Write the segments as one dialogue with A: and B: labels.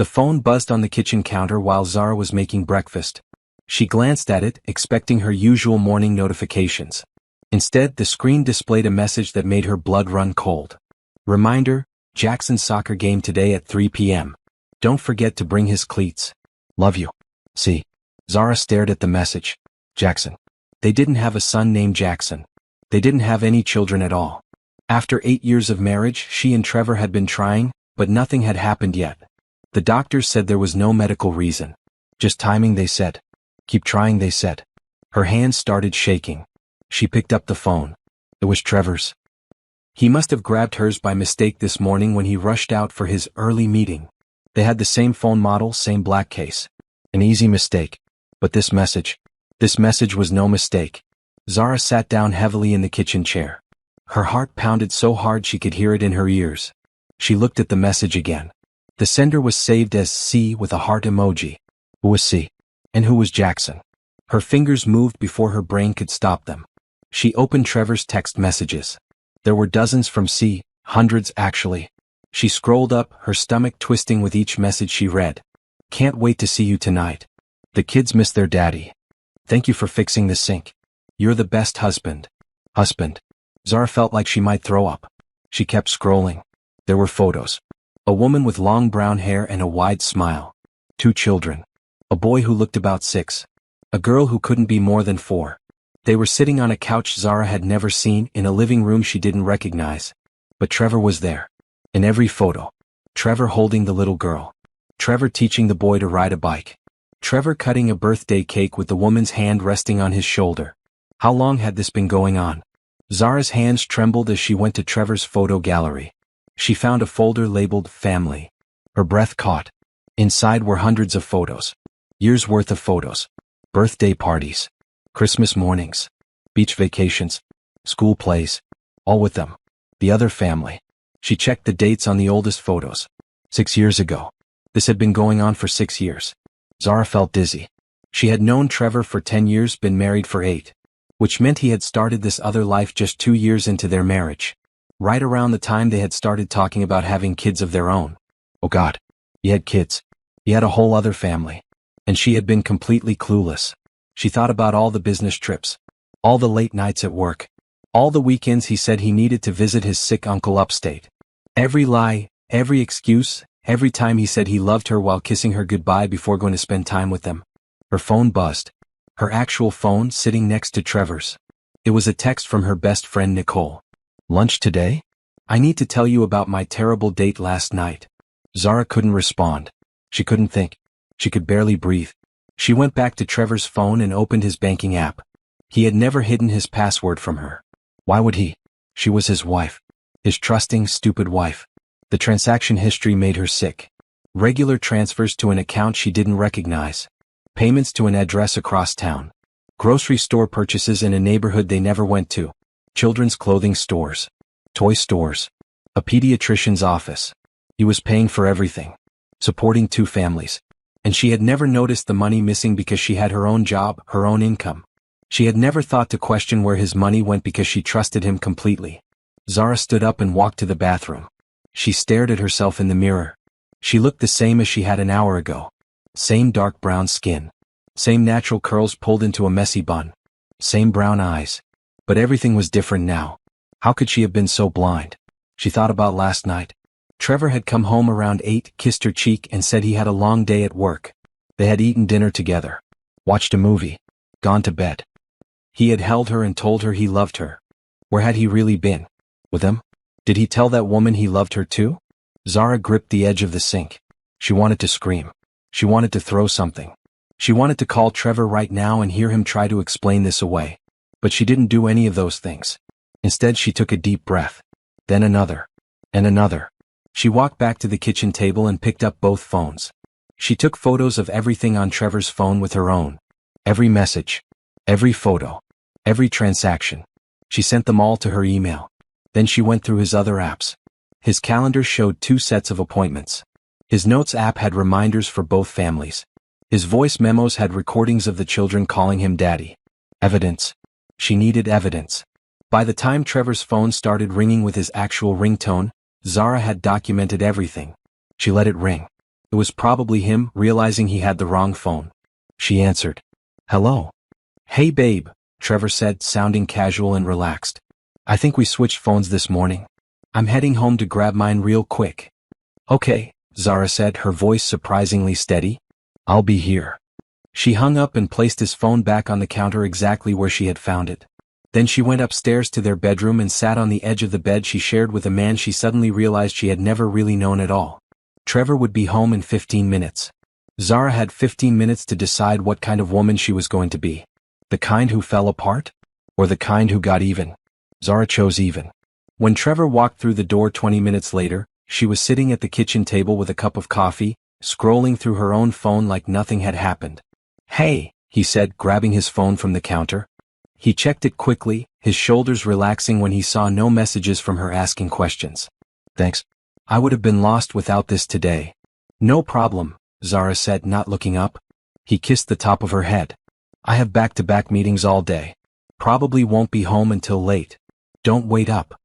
A: The phone buzzed on the kitchen counter while Zara was making breakfast. She glanced at it, expecting her usual morning notifications. Instead, the screen displayed a message that made her blood run cold. Reminder, Jackson's soccer game today at 3 p.m. Don't forget to bring his cleats. Love you. See. Zara stared at the message. Jackson. They didn't have a son named Jackson. They didn't have any children at all. After 8 years of marriage, she and Trevor had been trying, but nothing had happened yet. The doctors said there was no medical reason. Just timing, they said. Keep trying, they said. Her hands started shaking. She picked up the phone. It was Trevor's. He must have grabbed hers by mistake this morning when he rushed out for his early meeting. They had the same phone model, same black case. An easy mistake. But this message was no mistake. Zara sat down heavily in the kitchen chair. Her heart pounded so hard she could hear it in her ears. She looked at the message again. The sender was saved as C with a heart emoji. Who was C? And who was Jackson? Her fingers moved before her brain could stop them. She opened Trevor's text messages. There were dozens from C, hundreds actually. She scrolled up, her stomach twisting with each message she read. Can't wait to see you tonight. The kids miss their daddy. Thank you for fixing the sink. You're the best husband. Husband. Zara felt like she might throw up. She kept scrolling. There were photos. A woman with long brown hair and a wide smile. 2 children. A boy who looked about 6. A girl who couldn't be more than 4. They were sitting on a couch Zara had never seen, in a living room she didn't recognize. But Trevor was there. In every photo. Trevor holding the little girl. Trevor teaching the boy to ride a bike. Trevor cutting a birthday cake with the woman's hand resting on his shoulder. How long had this been going on? Zara's hands trembled as she went to Trevor's photo gallery. She found a folder labeled Family. Her breath caught. Inside were hundreds of photos. Years worth of photos. Birthday parties. Christmas mornings. Beach vacations. School plays. All with them. The other family. She checked the dates on the oldest photos. 6 years ago. This had been going on for 6 years. Zara felt dizzy. She had known Trevor for 10 years, been married for 8. Which meant he had started this other life just 2 years into their marriage. Right around the time they had started talking about having kids of their own. Oh God. He had kids. He had a whole other family. And she had been completely clueless. She thought about all the business trips. All the late nights at work. All the weekends he said he needed to visit his sick uncle upstate. Every lie, every excuse, every time he said he loved her while kissing her goodbye before going to spend time with them. Her phone buzzed. Her actual phone sitting next to Trevor's. It was a text from her best friend Nicole. Lunch today? I need to tell you about my terrible date last night. Zara couldn't respond. She couldn't think. She could barely breathe. She went back to Trevor's phone and opened his banking app. He had never hidden his password from her. Why would he? She was his wife. His trusting, stupid wife. The transaction history made her sick. Regular transfers to an account she didn't recognize. Payments to an address across town. Grocery store purchases in a neighborhood they never went to. Children's clothing stores. Toy stores. A pediatrician's office. He was paying for everything. Supporting 2 families. And she had never noticed the money missing because she had her own job, her own income. She had never thought to question where his money went because she trusted him completely. Zara stood up and walked to the bathroom. She stared at herself in the mirror. She looked the same as she had an hour ago. Same dark brown skin. Same natural curls pulled into a messy bun. Same brown eyes. But everything was different now. How could she have been so blind? She thought about last night. Trevor had come home around 8, kissed her cheek and said he had a long day at work. They had eaten dinner together. Watched a movie. Gone to bed. He had held her and told her he loved her. Where had he really been? With him? Did he tell that woman he loved her too? Zara gripped the edge of the sink. She wanted to scream. She wanted to throw something. She wanted to call Trevor right now and hear him try to explain this away. But she didn't do any of those things. Instead, she took a deep breath. Then another. And another. She walked back to the kitchen table and picked up both phones. She took photos of everything on Trevor's phone with her own. Every message. Every photo. Every transaction. She sent them all to her email. Then she went through his other apps. His calendar showed 2 sets of appointments. His notes app had reminders for both families. His voice memos had recordings of the children calling him daddy. Evidence. She needed evidence. By the time Trevor's phone started ringing with his actual ringtone, Zara had documented everything. She let it ring. It was probably him, realizing he had the wrong phone. She answered. Hello. Hey babe, Trevor said, sounding casual and relaxed. I think we switched phones this morning. I'm heading home to grab mine real quick. Okay, Zara said, her voice surprisingly steady. I'll be here. She hung up and placed his phone back on the counter exactly where she had found it. Then she went upstairs to their bedroom and sat on the edge of the bed she shared with a man she suddenly realized she had never really known at all. Trevor would be home in 15 minutes. Zara had 15 minutes to decide what kind of woman she was going to be. The kind who fell apart? Or the kind who got even? Zara chose even. When Trevor walked through the door 20 minutes later, she was sitting at the kitchen table with a cup of coffee, scrolling through her own phone like nothing had happened. Hey, he said, grabbing his phone from the counter. He checked it quickly, his shoulders relaxing when he saw no messages from her asking questions. Thanks. I would have been lost without this today. No problem, Zara said, not looking up. He kissed the top of her head. I have back-to-back meetings all day. Probably won't be home until late. Don't wait up.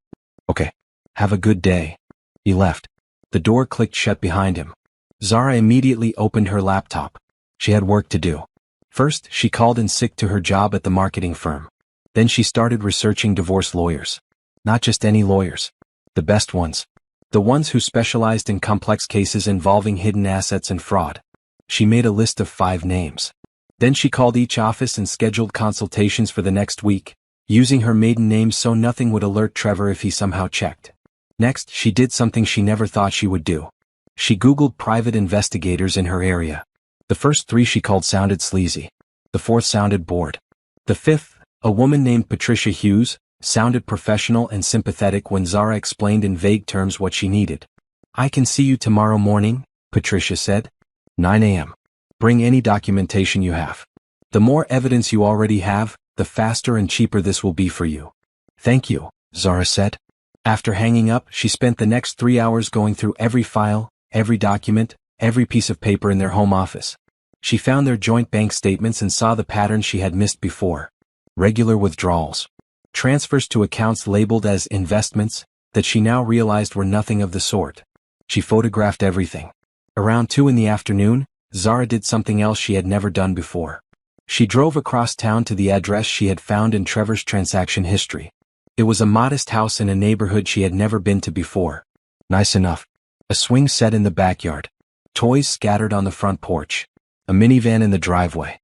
A: Okay. Have a good day. He left. The door clicked shut behind him. Zara immediately opened her laptop. She had work to do. First, she called in sick to her job at the marketing firm. Then she started researching divorce lawyers. Not just any lawyers. The best ones. The ones who specialized in complex cases involving hidden assets and fraud. She made a list of 5 names. Then she called each office and scheduled consultations for the next week, using her maiden name so nothing would alert Trevor if he somehow checked. Next, she did something she never thought she would do. She Googled private investigators in her area. The first 3 she called sounded sleazy. The 4th sounded bored. The 5th, a woman named Patricia Hughes, sounded professional and sympathetic when Zara explained in vague terms what she needed. I can see you tomorrow morning, Patricia said. 9 a.m. Bring any documentation you have. The more evidence you already have, the faster and cheaper this will be for you. Thank you, Zara said. After hanging up, she spent the next 3 hours going through every file, every document, every piece of paper in their home office. She found their joint bank statements and saw the pattern she had missed before. Regular withdrawals. Transfers to accounts labeled as investments, that she now realized were nothing of the sort. She photographed everything. Around 2 in the afternoon, Zara did something else she had never done before. She drove across town to the address she had found in Trevor's transaction history. It was a modest house in a neighborhood she had never been to before. Nice enough. A swing set in the backyard. Toys scattered on the front porch. A minivan in the driveway.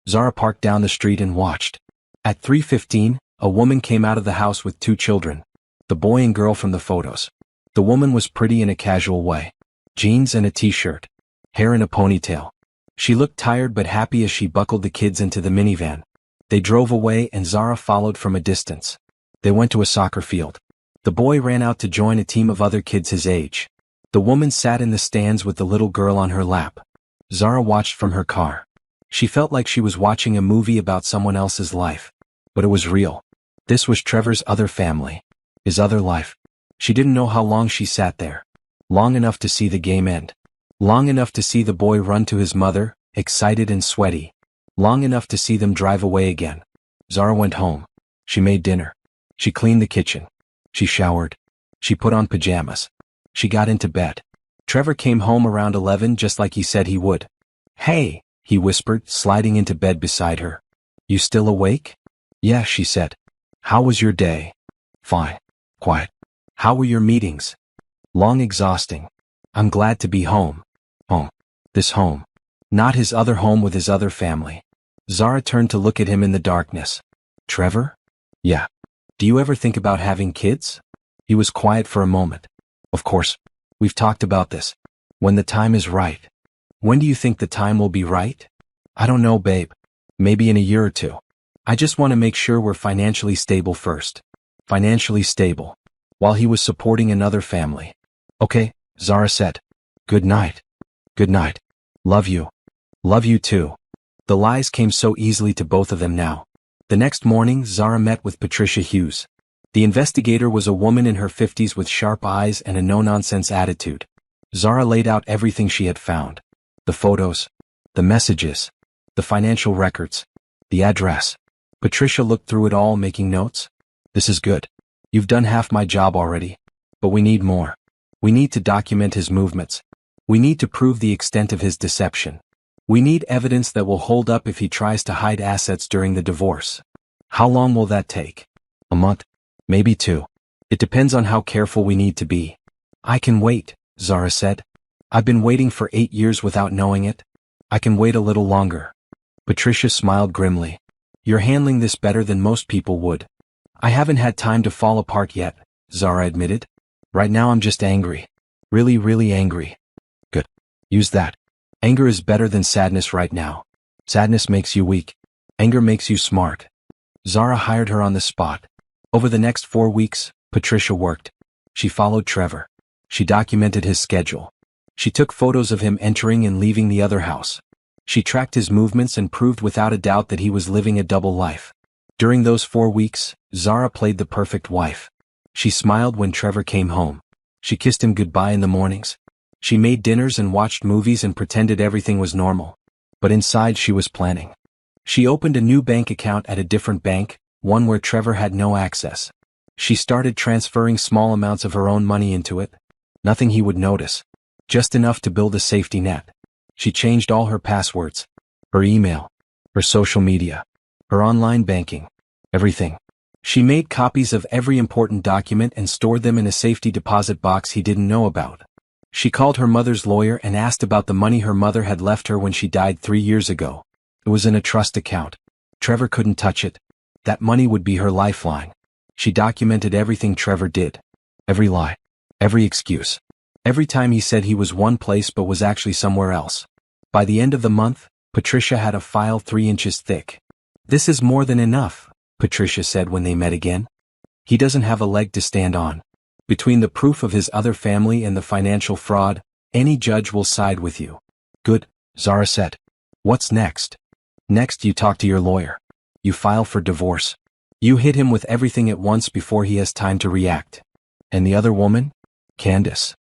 A: Zara parked down the street and watched. At 3:15, a woman came out of the house with 2 children. The boy and girl from the photos. The woman was pretty in a casual way. Jeans and a t-shirt. Hair in a ponytail. She looked tired but happy as she buckled the kids into the minivan. They drove away and Zara followed from a distance. They went to a soccer field. The boy ran out to join a team of other kids his age. The woman sat in the stands with the little girl on her lap. Zara watched from her car. She felt like she was watching a movie about someone else's life. But it was real. This was Trevor's other family. His other life. She didn't know how long she sat there. Long enough to see the game end. Long enough to see the boy run to his mother, excited and sweaty. Long enough to see them drive away again. Zara went home. She made dinner. She cleaned the kitchen. She showered. She put on pajamas. She got into bed. Trevor came home around 11 just like he said he would. Hey, he whispered, sliding into bed beside her. You still awake? Yeah, she said. How was your day? Fine. Quiet. How were your meetings? Long, exhausting. I'm glad to be home. Home. This home. Not his other home with his other family. Zara turned to look at him in the darkness. Trevor? Yeah. Do you ever think about having kids? He was quiet for a moment. Of course. We've talked about this. When the time is right. When do you think the time will be right? I don't know, babe. Maybe in a year or 2. I just want to make sure we're financially stable first. Financially stable. While he was supporting another family. Okay, Zara said. Good night. Good night. Love you. Love you too. The lies came so easily to both of them now. The next morning, Zara met with Patricia Hughes. The investigator was a woman in her 50s with sharp eyes and a no-nonsense attitude. Zara laid out everything she had found. The photos. The messages. The financial records. The address. Patricia looked through it all, making notes. This is good. You've done half my job already. But we need more. We need to document his movements. We need to prove the extent of his deception. We need evidence that will hold up if he tries to hide assets during the divorce. How long will that take? A month? Maybe 2. It depends on how careful we need to be. I can wait, Zara said. I've been waiting for 8 years without knowing it. I can wait a little longer. Patricia smiled grimly. You're handling this better than most people would. I haven't had time to fall apart yet, Zara admitted. Right now I'm just angry. Really, really angry. Good. Use that. Anger is better than sadness right now. Sadness makes you weak. Anger makes you smart. Zara hired her on the spot. Over the next 4 weeks, Patricia worked. She followed Trevor. She documented his schedule. She took photos of him entering and leaving the other house. She tracked his movements and proved without a doubt that he was living a double life. During those 4 weeks, Zara played the perfect wife. She smiled when Trevor came home. She kissed him goodbye in the mornings. She made dinners and watched movies and pretended everything was normal. But inside she was planning. She opened a new bank account at a different bank, one where Trevor had no access. She started transferring small amounts of her own money into it. Nothing he would notice. Just enough to build a safety net. She changed all her passwords. Her email. Her social media. Her online banking. Everything. She made copies of every important document and stored them in a safety deposit box he didn't know about. She called her mother's lawyer and asked about the money her mother had left her when she died 3 years ago. It was in a trust account. Trevor couldn't touch it. That money would be her lifeline. She documented everything Trevor did. Every lie. Every excuse. Every time he said he was one place but was actually somewhere else. By the end of the month, Patricia had a file 3 inches thick. This is more than enough, Patricia said when they met again. He doesn't have a leg to stand on. Between the proof of his other family and the financial fraud, any judge will side with you. Good, Zara said. What's next? Next you talk to your lawyer. You file for divorce. You hit him with everything at once before he has time to react. And the other woman? Candace.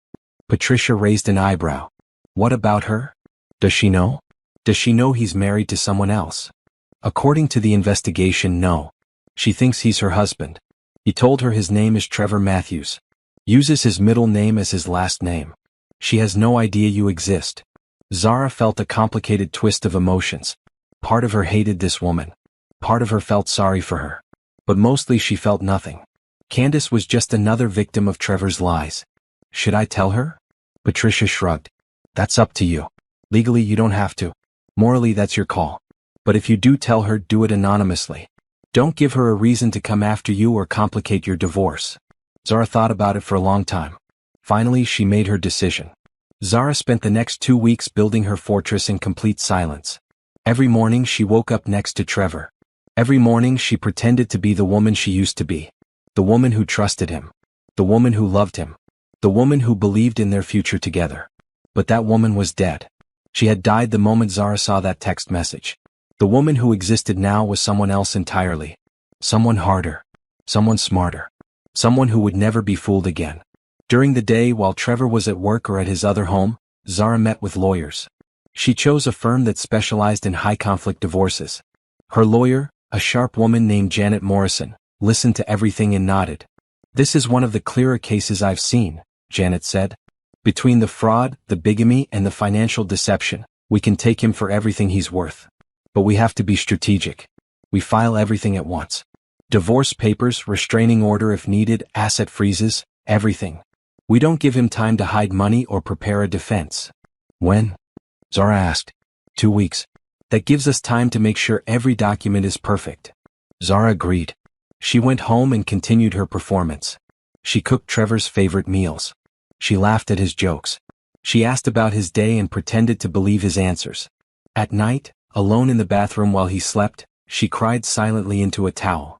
A: Patricia raised an eyebrow. What about her? Does she know? Does she know he's married to someone else? According to the investigation, no. She thinks he's her husband. He told her his name is Trevor Matthews. Uses his middle name as his last name. She has no idea you exist. Zara felt a complicated twist of emotions. Part of her hated this woman. Part of her felt sorry for her. But mostly she felt nothing. Candace was just another victim of Trevor's lies. Should I tell her? Patricia shrugged. That's up to you. Legally you don't have to. Morally that's your call. But if you do tell her, do it anonymously. Don't give her a reason to come after you or complicate your divorce. Zara thought about it for a long time. Finally she made her decision. Zara spent the next 2 weeks building her fortress in complete silence. Every morning she woke up next to Trevor. Every morning she pretended to be the woman she used to be. The woman who trusted him. The woman who loved him. The woman who believed in their future together. But that woman was dead. She had died the moment Zara saw that text message. The woman who existed now was someone else entirely. Someone harder. Someone smarter. Someone who would never be fooled again. During the day while Trevor was at work or at his other home, Zara met with lawyers. She chose a firm that specialized in high-conflict divorces. Her lawyer, a sharp woman named Janet Morrison, listened to everything and nodded. This is one of the clearer cases I've seen, Janet said. Between the fraud, the bigamy, and the financial deception, we can take him for everything he's worth. But we have to be strategic. We file everything at once. Divorce papers, restraining order if needed, asset freezes, everything. We don't give him time to hide money or prepare a defense. When? Zara asked. 2 weeks. That gives us time to make sure every document is perfect. Zara agreed. She went home and continued her performance. She cooked Trevor's favorite meals. She laughed at his jokes. She asked about his day and pretended to believe his answers. At night, alone in the bathroom while he slept, she cried silently into a towel.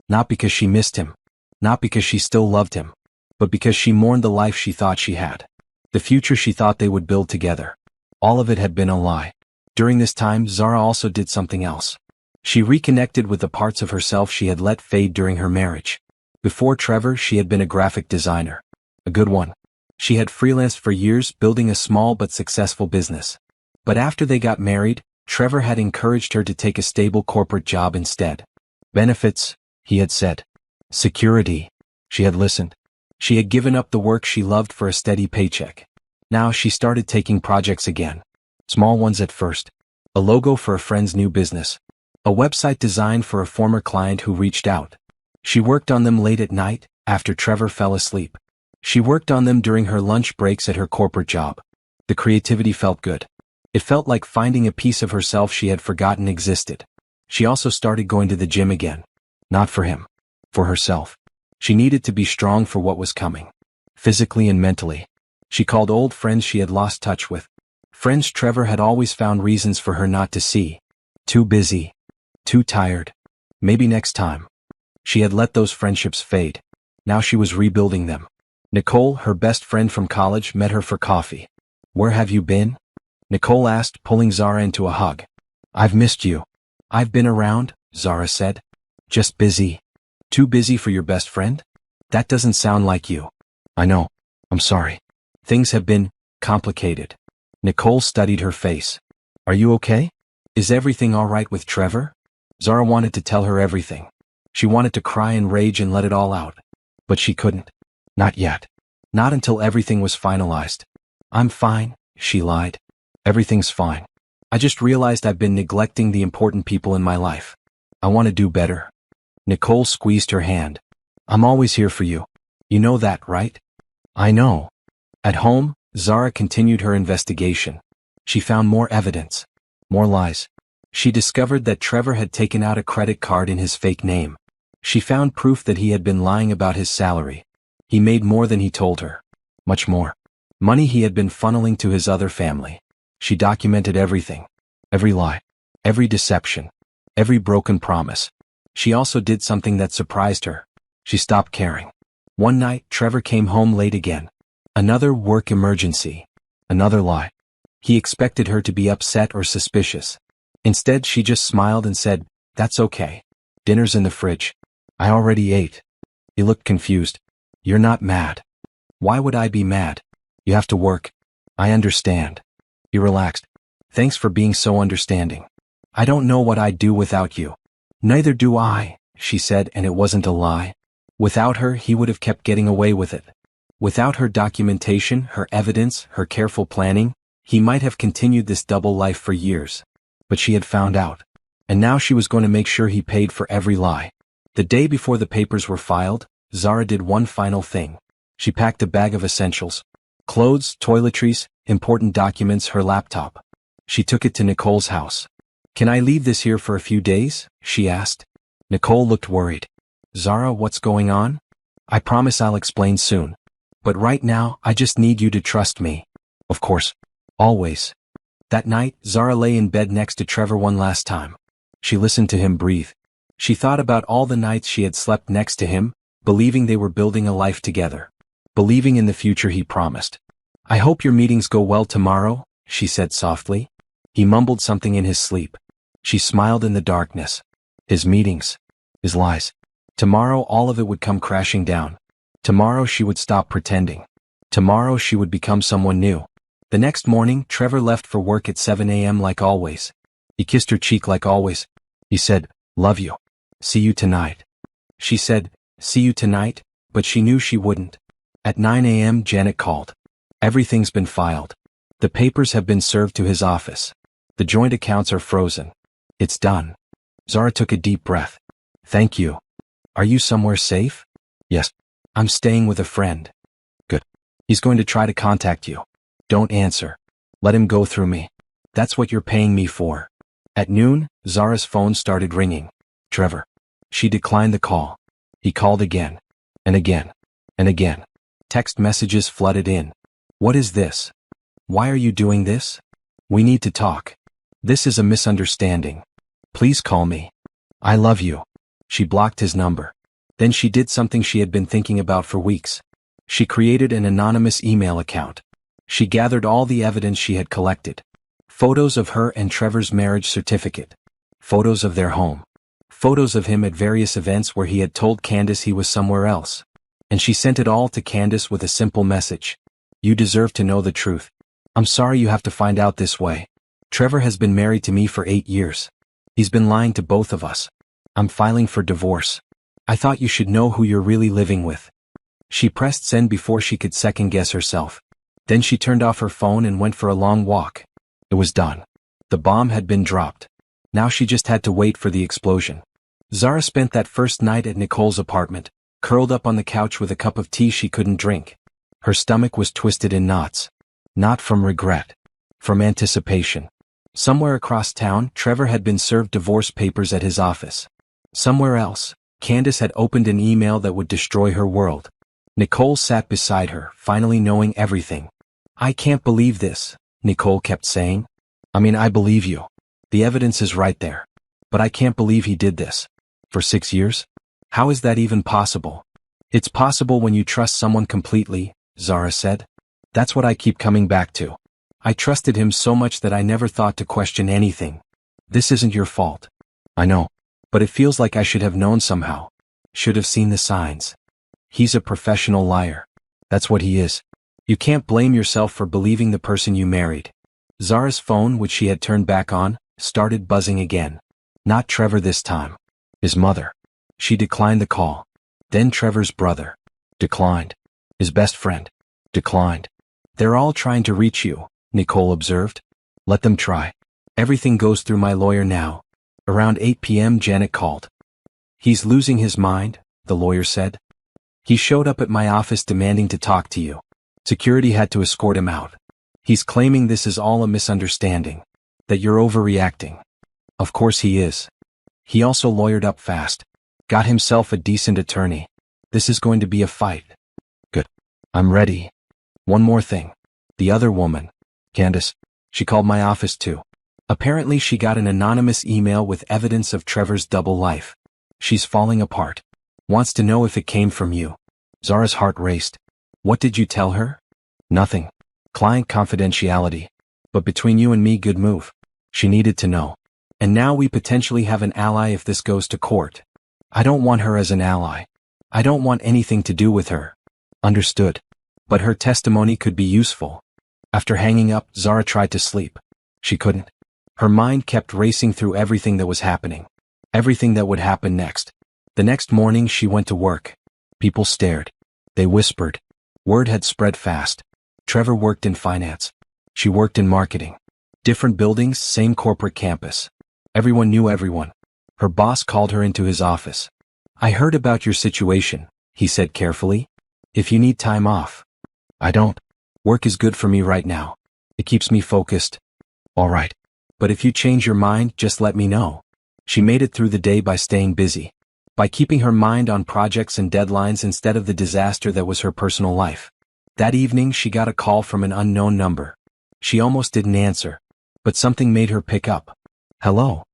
A: Not because she missed him. Not because she still loved him. But because she mourned the life she thought she had. The future she thought they would build together. All of it had been a lie. During this time, Zara also did something else. She reconnected with the parts of herself she had let fade during her marriage. Before Trevor, she had been a graphic designer. A good one. She had freelanced for years, building a small but successful business. But after they got married, Trevor had encouraged her to take a stable corporate job instead. Benefits, he had said. Security. She had listened. She had given up the work she loved for a steady paycheck. Now she started taking projects again. Small ones at first. A logo for a friend's new business. A website designed for a former client who reached out. She worked on them late at night, after Trevor fell asleep. She worked on them during her lunch breaks at her corporate job. The creativity felt good. It felt like finding a piece of herself she had forgotten existed. She also started going to the gym again. Not for him. For herself. She needed to be strong for what was coming. Physically and mentally. She called old friends she had lost touch with. Friends Trevor had always found reasons for her not to see. Too busy. Too tired. Maybe next time. She had let those friendships fade. Now she was rebuilding them. Nicole, her best friend from college, met her for coffee. "Where have you been?" Nicole asked, pulling Zara into a hug. "I've missed you." "I've been around," Zara said. "Just busy." "Too busy for your best friend? That doesn't sound like you." "I know. I'm sorry. Things have been complicated." Nicole studied her face. "Are you okay? Is everything all right with Trevor?" Zara wanted to tell her everything. She wanted to cry and rage and let it all out. But she couldn't. Not yet. Not until everything was finalized. "I'm fine," she lied. "Everything's fine. I just realized I've been neglecting the important people in my life. I want to do better." Nicole squeezed her hand. "I'm always here for you. You know that, right?" "I know." At home, Zara continued her investigation. She found more evidence. More lies. She discovered that Trevor had taken out a credit card in his fake name. She found proof that he had been lying about his salary. He made more than he told her. Much more. Money he had been funneling to his other family. She documented everything. Every lie. Every deception. Every broken promise. She also did something that surprised her. She stopped caring. One night, Trevor came home late again. Another work emergency. Another lie. He expected her to be upset or suspicious. Instead, she just smiled and said, "That's okay. Dinner's in the fridge. I already ate." He looked confused. "You're not mad." "Why would I be mad? You have to work." "I understand." He relaxed. "Thanks for being so understanding. I don't know what I'd do without you." "Neither do I," she said, and it wasn't a lie. Without her, he would have kept getting away with it. Without her documentation, her evidence, her careful planning, he might have continued this double life for years. But she had found out. And now she was going to make sure he paid for every lie. The day before the papers were filed, Zara did one final thing. She packed a bag of essentials. Clothes, toiletries, important documents, her laptop. She took it to Nicole's house. "Can I leave this here for a few days?" she asked. Nicole looked worried. "Zara, what's going on?" "I promise I'll explain soon. But right now, I just need you to trust me." "Of course. Always." That night, Zara lay in bed next to Trevor one last time. She listened to him breathe. She thought about all the nights she had slept next to him, believing they were building a life together. Believing in the future he promised. "I hope your meetings go well tomorrow," she said softly. He mumbled something in his sleep. She smiled in the darkness. His meetings. His lies. Tomorrow all of it would come crashing down. Tomorrow she would stop pretending. Tomorrow she would become someone new. The next morning, Trevor left for work at 7 a.m. like always. He kissed her cheek like always. He said, "Love you. See you tonight." She said, "See you tonight," but she knew she wouldn't. At 9 a.m. Janet called. "Everything's been filed. The papers have been served to his office. The joint accounts are frozen. It's done." Zara took a deep breath. "Thank you. Are you somewhere safe?" "Yes. I'm staying with a friend." "Good. He's going to try to contact you. Don't answer. Let him go through me. That's what you're paying me for." At noon, Zara's phone started ringing. Trevor. She declined the call. He called again. And again. And again. Text messages flooded in. "What is this? Why are you doing this? We need to talk. This is a misunderstanding. Please call me. I love you." She blocked his number. Then she did something she had been thinking about for weeks. She created an anonymous email account. She gathered all the evidence she had collected. Photos of her and Trevor's marriage certificate. Photos of their home. Photos of him at various events where he had told Candace he was somewhere else. And she sent it all to Candace with a simple message. "You deserve to know the truth. I'm sorry you have to find out this way. Trevor has been married to me for 8 years. He's been lying to both of us. I'm filing for divorce. I thought you should know who you're really living with." She pressed send before she could second-guess herself. Then she turned off her phone and went for a long walk. It was done. The bomb had been dropped. Now she just had to wait for the explosion. Zara spent that first night at Nicole's apartment, curled up on the couch with a cup of tea she couldn't drink. Her stomach was twisted in knots. Not from regret. From anticipation. Somewhere across town, Trevor had been served divorce papers at his office. Somewhere else, Candace had opened an email that would destroy her world. Nicole sat beside her, finally knowing everything. "I can't believe this," Nicole kept saying. I believe you. The evidence is right there. But I can't believe he did this. For 6 years? How is that even possible?" "It's possible when you trust someone completely," Zara said. "That's what I keep coming back to. I trusted him so much that I never thought to question anything. This isn't your fault. I know. But it feels like I should have known somehow. Should have seen the signs. He's a professional liar. That's what he is. You can't blame yourself for believing the person you married." Zara's phone, which she had turned back on, started buzzing again. Not Trevor this time. His mother. She declined the call. Then Trevor's brother. Declined. His best friend. Declined. "They're all trying to reach you," Nicole observed. "Let them try. Everything goes through my lawyer now." Around 8 p.m. Janet called. "He's losing his mind," the lawyer said. "He showed up at my office demanding to talk to you. Security had to escort him out. He's claiming this is all a misunderstanding. That you're overreacting." Of course he is. He also lawyered up fast. Got himself a decent attorney. This is going to be a fight. Good. I'm ready. One more thing. The other woman, Candace, she called my office too. Apparently she got an anonymous email with evidence of Trevor's double life. She's falling apart. Wants to know if it came from you. Zara's heart raced. "What did you tell her?" "Nothing. Client confidentiality. But between you and me, good move. She needed to know. And now we potentially have an ally if this goes to court. I don't want her as an ally. I don't want anything to do with her." "Understood. But her testimony could be useful." After hanging up, Zara tried to sleep. She couldn't. Her mind kept racing through everything that was happening. Everything that would happen next. The next morning she went to work. People stared. They whispered. Word had spread fast. Trevor worked in finance. She worked in marketing. Different buildings, same corporate campus. Everyone knew everyone. Her boss called her into his office. "I heard about your situation," he said carefully. "If you need time off." "I don't. Work is good for me right now. It keeps me focused." "All right. But if you change your mind, just let me know." She made it through the day by staying busy. By keeping her mind on projects and deadlines instead of the disaster that was her personal life. That evening she got a call from an unknown number. She almost didn't answer. But something made her pick up. "Hello?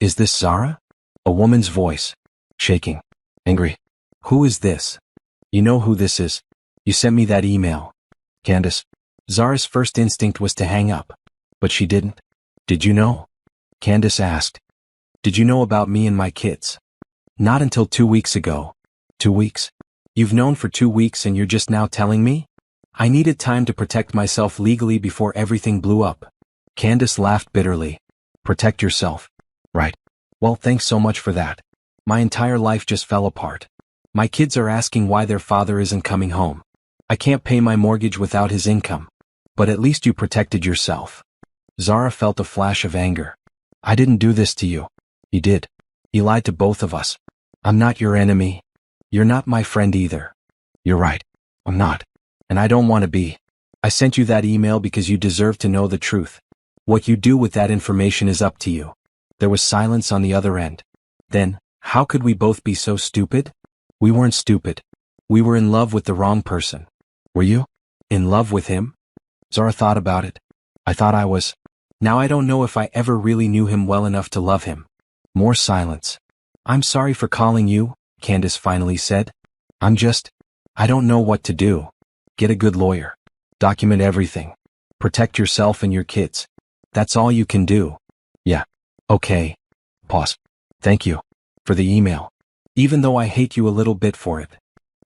A: Is this Zara?" A woman's voice. Shaking. Angry. "Who is this?" "You know who this is. You sent me that email." "Candace." Zara's first instinct was to hang up. But she didn't. "Did you know?" Candace asked. "Did you know about me and my kids?" "Not until 2 weeks ago." 2 weeks? You've known for 2 weeks and you're just now telling me? I needed time to protect myself legally before everything blew up. Candace laughed bitterly. "Protect yourself. Right. Well, thanks so much for that. My entire life just fell apart. My kids are asking why their father isn't coming home. I can't pay my mortgage without his income. But at least you protected yourself." Zara felt a flash of anger. "I didn't do this to you." "You did. You lied to both of us. I'm not your enemy. You're not my friend either." "You're right. I'm not. And I don't want to be. I sent you that email because you deserve to know the truth. What you do with that information is up to you." There was silence on the other end. Then, how could we both be so stupid? We weren't stupid. We were in love with the wrong person. Were you? In love with him? Zara thought about it. I thought I was. Now I don't know if I ever really knew him well enough to love him. More silence. "I'm sorry for calling you," Candace finally said. I don't know what to do." "Get a good lawyer. Document everything. Protect yourself and your kids. That's all you can do." "Yeah. Okay." Pause. "Thank you. For the email. Even though I hate you a little bit for it."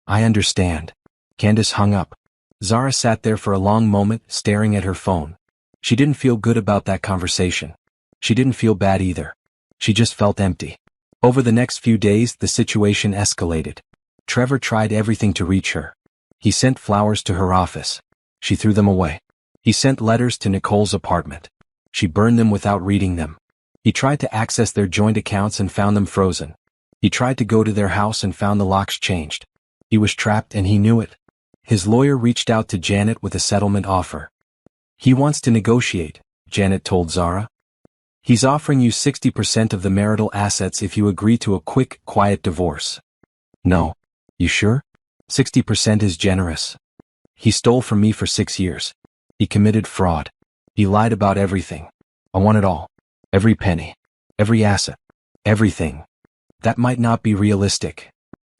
A: "I understand." Candace hung up. Zara sat there for a long moment, staring at her phone. She didn't feel good about that conversation. She didn't feel bad either. She just felt empty. Over the next few days, the situation escalated. Trevor tried everything to reach her. He sent flowers to her office. She threw them away. He sent letters to Nicole's apartment. She burned them without reading them. He tried to access their joint accounts and found them frozen. He tried to go to their house and found the locks changed. He was trapped and he knew it. His lawyer reached out to Janet with a settlement offer. He wants to negotiate, Janet told Zara. He's offering you 60% of the marital assets if you agree to a quick, quiet divorce. No. You sure? 60% is generous. He stole from me for 6 years. He committed fraud. He lied about everything. I want it all. Every penny. Every asset. Everything. That might not be realistic.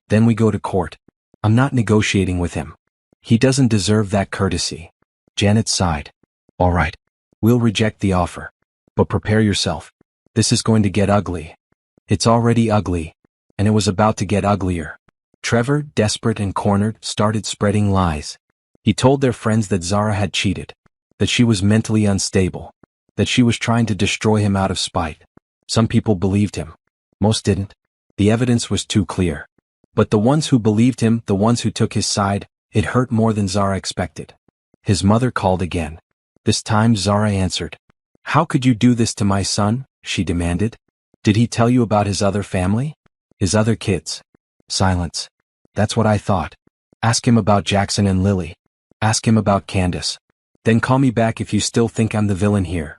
A: Then we go to court. I'm not negotiating with him. He doesn't deserve that courtesy. Janet sighed. All right. We'll reject the offer. But prepare yourself. This is going to get ugly. It's already ugly. And it was about to get uglier. Trevor, desperate and cornered, started spreading lies. He told their friends that Zara had cheated. That she was mentally unstable. That she was trying to destroy him out of spite. Some people believed him. Most didn't. The evidence was too clear. But the ones who believed him, the ones who took his side, it hurt more than Zara expected. His mother called again. This time Zara answered. How could you do this to my son? She demanded. Did he tell you about his other family? His other kids? Silence. That's what I thought. Ask him about Jackson and Lily. Ask him about Candace. Then call me back if you still think I'm the villain here.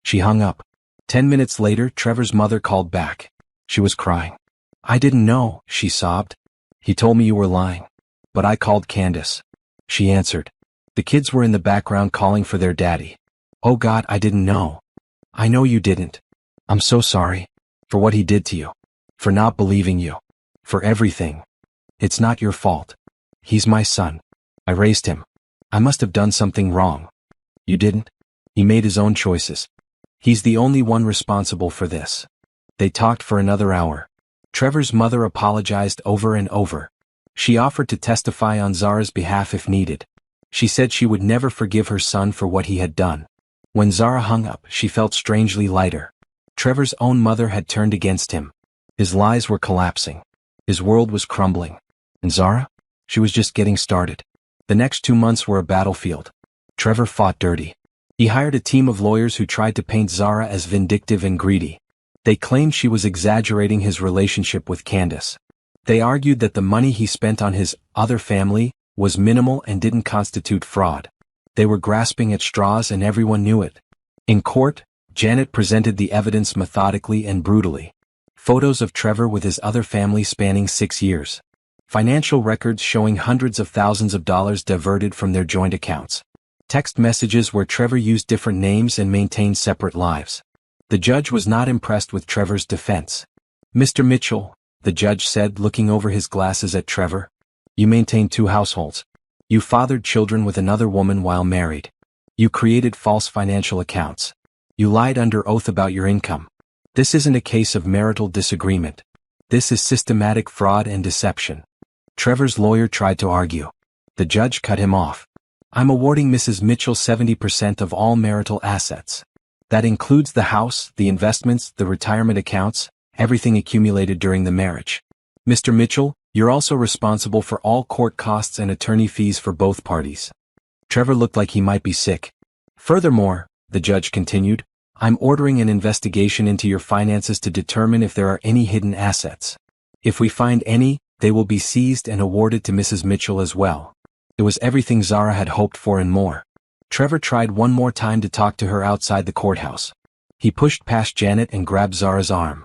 A: She hung up. 10 minutes later, Trevor's mother called back. She was crying. I didn't know, she sobbed. He told me you were lying. But I called Candace. She answered. The kids were in the background calling for their daddy. Oh God, I didn't know. I know you didn't. I'm so sorry. For what he did to you. For not believing you. For everything. It's not your fault. He's my son. I raised him. I must have done something wrong. You didn't? He made his own choices. He's the only one responsible for this. They talked for another hour. Trevor's mother apologized over and over. She offered to testify on Zara's behalf if needed. She said she would never forgive her son for what he had done. When Zara hung up, she felt strangely lighter. Trevor's own mother had turned against him. His lies were collapsing. His world was crumbling. And Zara? She was just getting started. The next 2 months were a battlefield. Trevor fought dirty. He hired a team of lawyers who tried to paint Zara as vindictive and greedy. They claimed she was exaggerating his relationship with Candace. They argued that the money he spent on his other family was minimal and didn't constitute fraud. They were grasping at straws and everyone knew it. In court, Janet presented the evidence methodically and brutally. Photos of Trevor with his other family spanning 6 years. Financial records showing hundreds of thousands of dollars diverted from their joint accounts. Text messages where Trevor used different names and maintained separate lives. The judge was not impressed with Trevor's defense. Mr. Mitchell, the judge said, looking over his glasses at Trevor. You maintained 2 households. You fathered children with another woman while married. You created false financial accounts. You lied under oath about your income. This isn't a case of marital disagreement. This is systematic fraud and deception. Trevor's lawyer tried to argue. The judge cut him off. I'm awarding Mrs. Mitchell 70% of all marital assets. That includes the house, the investments, the retirement accounts, everything accumulated during the marriage. Mr. Mitchell, you're also responsible for all court costs and attorney fees for both parties. Trevor looked like he might be sick. Furthermore, the judge continued, I'm ordering an investigation into your finances to determine if there are any hidden assets. If we find any, they will be seized and awarded to Mrs. Mitchell as well. It was everything Zara had hoped for and more. Trevor tried one more time to talk to her outside the courthouse. He pushed past Janet and grabbed Zara's arm.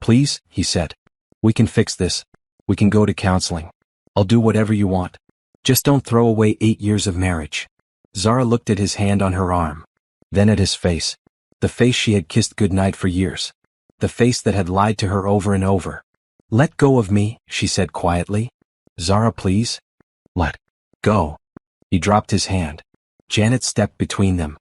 A: Please, he said. We can fix this. We can go to counseling. I'll do whatever you want. Just don't throw away 8 years of marriage. Zara looked at his hand on her arm. Then at his face. The face she had kissed goodnight for years. The face that had lied to her over and over. Let go of me, she said quietly. Zara, please. Let go. He dropped his hand. Janet stepped between them.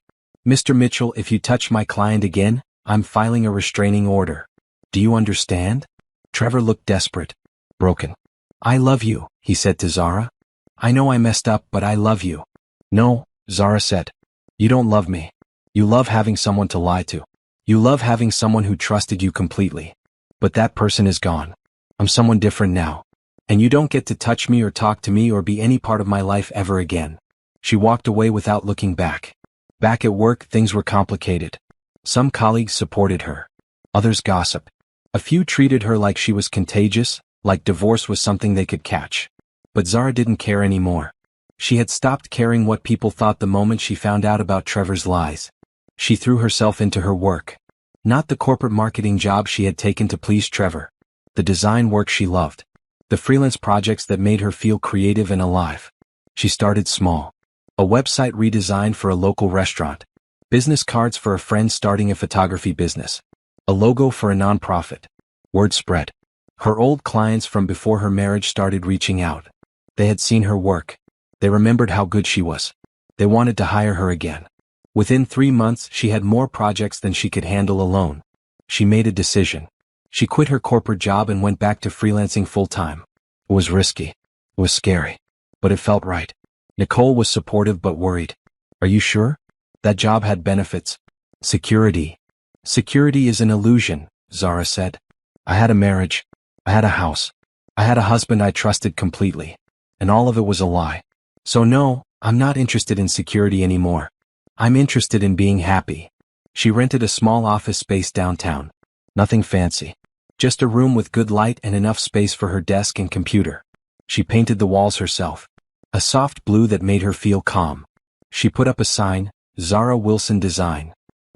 A: Mr. Mitchell, if you touch my client again, I'm filing a restraining order. Do you understand? Trevor looked desperate. Broken. I love you, he said to Zara. I know I messed up, but I love you. No, Zara said. You don't love me. You love having someone to lie to. You love having someone who trusted you completely. But that person is gone. I'm someone different now. And you don't get to touch me or talk to me or be any part of my life ever again. She walked away without looking back. Back at work, things were complicated. Some colleagues supported her. Others gossiped. A few treated her like she was contagious, like divorce was something they could catch. But Zara didn't care anymore. She had stopped caring what people thought the moment she found out about Trevor's lies. She threw herself into her work. Not the corporate marketing job she had taken to please Trevor. The design work she loved. The freelance projects that made her feel creative and alive. She started small. A website redesign for a local restaurant. Business cards for a friend starting a photography business. A logo for a nonprofit. Word spread. Her old clients from before her marriage started reaching out. They had seen her work. They remembered how good she was. They wanted to hire her again. Within 3 months, she had more projects than she could handle alone. She made a decision. She quit her corporate job and went back to freelancing full-time. It was risky. It was scary. But it felt right. Nicole was supportive but worried. Are you sure? That job had benefits. Security. Security is an illusion, Zara said. I had a marriage. I had a house. I had a husband I trusted completely. And all of it was a lie. So no, I'm not interested in security anymore. I'm interested in being happy. She rented a small office space downtown. Nothing fancy. Just a room with good light and enough space for her desk and computer. She painted the walls herself. A soft blue that made her feel calm. She put up a sign, Zara Wilson Design.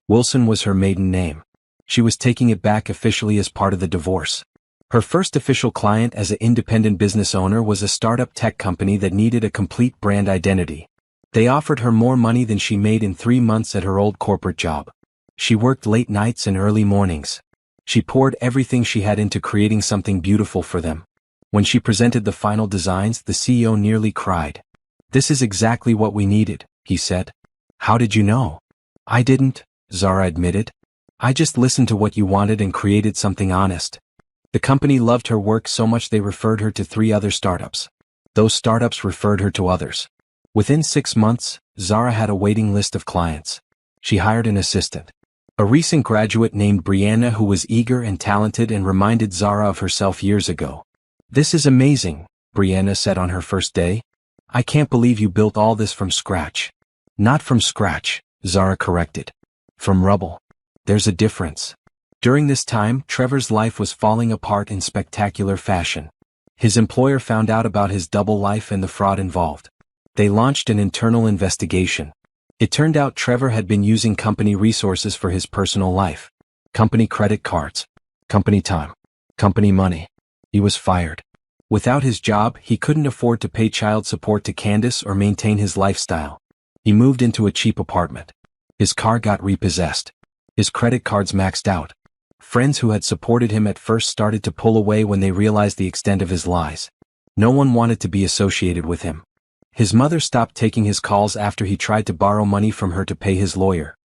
A: Wilson was her maiden name. She was taking it back officially as part of the divorce. Her first official client as an independent business owner was a startup tech company that needed a complete brand identity. They offered her more money than she made in 3 months at her old corporate job. She worked late nights and early mornings. She poured everything she had into creating something beautiful for them. When she presented the final designs, the CEO nearly cried. This is exactly what we needed, he said. How did you know? I didn't, Zara admitted. I just listened to what you wanted and created something honest. The company loved her work so much they referred her to 3 other startups. Those startups referred her to others. Within 6 months, Zara had a waiting list of clients. She hired an assistant. A recent graduate named Brianna who was eager and talented and reminded Zara of herself years ago. This is amazing, Brianna said on her first day. I can't believe you built all this from scratch. Not from scratch, Zara corrected. From rubble. There's a difference. During this time, Trevor's life was falling apart in spectacular fashion. His employer found out about his double life and the fraud involved. They launched an internal investigation. It turned out Trevor had been using company resources for his personal life. Company credit cards. Company time. Company money. He was fired. Without his job, he couldn't afford to pay child support to Candace or maintain his lifestyle. He moved into a cheap apartment. His car got repossessed. His credit cards maxed out. Friends who had supported him at first started to pull away when they realized the extent of his lies. No one wanted to be associated with him. His mother stopped taking his calls after he tried to borrow money from her to pay his lawyer.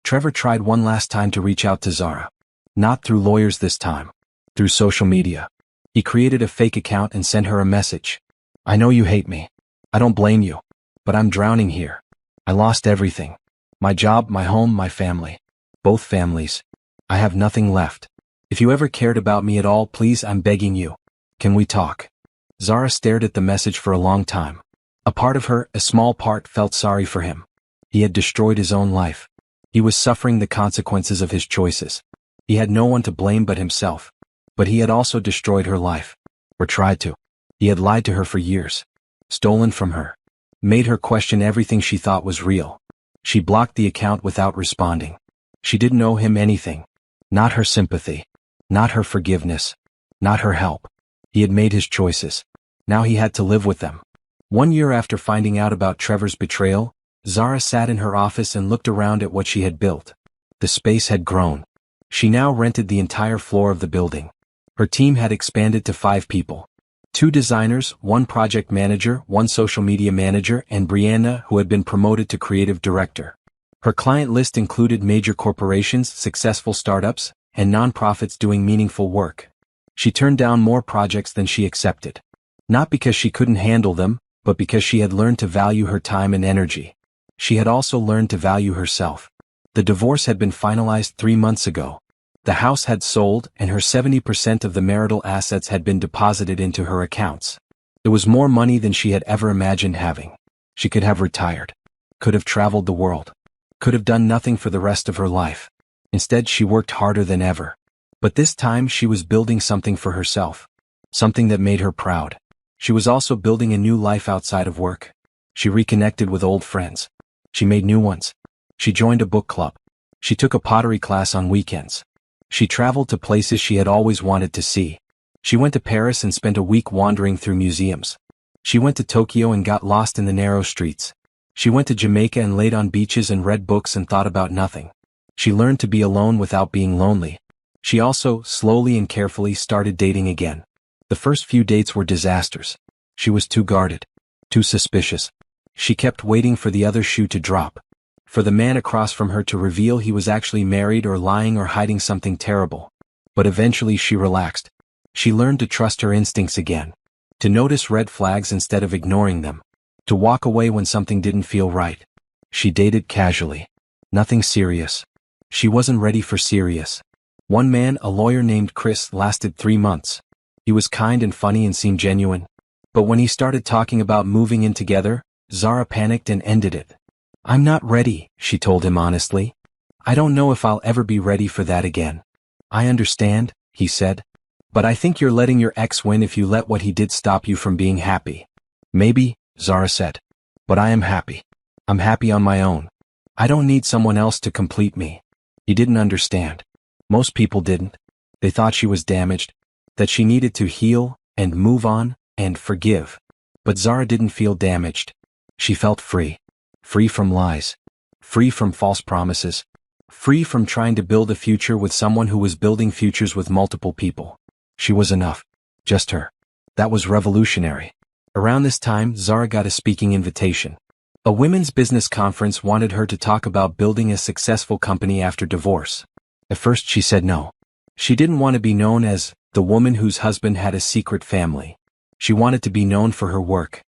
A: Trevor tried one last time to reach out to Zara. Not through lawyers this time. Through social media. He created a fake account and sent her a message. I know you hate me. I don't blame you. But I'm drowning here. I lost everything. My job, my home, my family. Both families. I have nothing left. If you ever cared about me at all, please, I'm begging you. Can we talk? Zara stared at the message for a long time. A part of her, a small part, felt sorry for him. He had destroyed his own life. He was suffering the consequences of his choices. He had no one to blame but himself. But he had also destroyed her life. Or tried to. He had lied to her for years. Stolen from her. Made her question everything she thought was real. She blocked the account without responding. She didn't owe him anything. Not her sympathy. Not her forgiveness. Not her help. He had made his choices. Now he had to live with them. 1 year after finding out about Trevor's betrayal, Zara sat in her office and looked around at what she had built. The space had grown. She now rented the entire floor of the building. Her team had expanded to 5 people. 2 designers, 1 project manager, 1 social media manager, and Brianna, who had been promoted to creative director. Her client list included major corporations, successful startups, and nonprofits doing meaningful work. She turned down more projects than she accepted. Not because she couldn't handle them, but because she had learned to value her time and energy. She had also learned to value herself. The divorce had been finalized 3 months ago. The house had sold, and her 70% of the marital assets had been deposited into her accounts. It was more money than she had ever imagined having. She could have retired. Could have traveled the world. Could have done nothing for the rest of her life. Instead, she worked harder than ever. But this time she was building something for herself. Something that made her proud. She was also building a new life outside of work. She reconnected with old friends. She made new ones. She joined a book club. She took a pottery class on weekends. She traveled to places she had always wanted to see. She went to Paris and spent a week wandering through museums. She went to Tokyo and got lost in the narrow streets. She went to Jamaica and laid on beaches and read books and thought about nothing. She learned to be alone without being lonely. She also, slowly and carefully, started dating again. The first few dates were disasters. She was too guarded. Too suspicious. She kept waiting for the other shoe to drop. For the man across from her to reveal he was actually married or lying or hiding something terrible. But eventually she relaxed. She learned to trust her instincts again. To notice red flags instead of ignoring them. To walk away when something didn't feel right. She dated casually. Nothing serious. She wasn't ready for serious. One man, a lawyer named Chris, lasted 3 months. He was kind and funny and seemed genuine. But when he started talking about moving in together, Zara panicked and ended it. "I'm not ready," she told him honestly. "I don't know if I'll ever be ready for that again." "I understand," he said. "But I think you're letting your ex win if you let what he did stop you from being happy." "Maybe," Zara said. "But I am happy. I'm happy on my own. I don't need someone else to complete me." He didn't understand. Most people didn't. They thought she was damaged, that she needed to heal, and move on, and forgive. But Zara didn't feel damaged. She felt free. Free from lies. Free from false promises. Free from trying to build a future with someone who was building futures with multiple people. She was enough. Just her. That was revolutionary. Around this time, Zara got a speaking invitation. A women's business conference wanted her to talk about building a successful company after divorce. At first she said no. She didn't want to be known as the woman whose husband had a secret family. She wanted to be known for her work.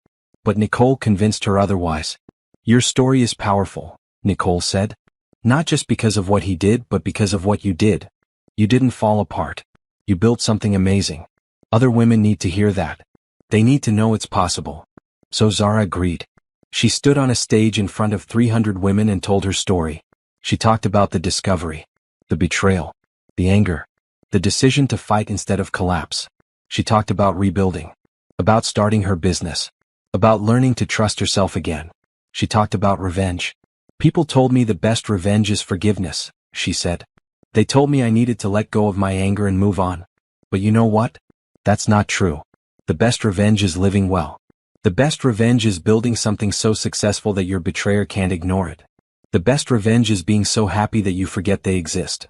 A: But Nicole convinced her otherwise. "Your story is powerful," Nicole said. "Not just because of what he did, but because of what you did. You didn't fall apart. You built something amazing. Other women need to hear that. They need to know it's possible." So Zara agreed. She stood on a stage in front of 300 women and told her story. She talked about the discovery, the betrayal, the anger, the decision to fight instead of collapse. She talked about rebuilding, about starting her business, about learning to trust herself again. She talked about revenge. "People told me the best revenge is forgiveness," she said. "They told me I needed to let go of my anger and move on. But you know what? That's not true. The best revenge is living well. The best revenge is building something so successful that your betrayer can't ignore it. The best revenge is being so happy that you forget they exist."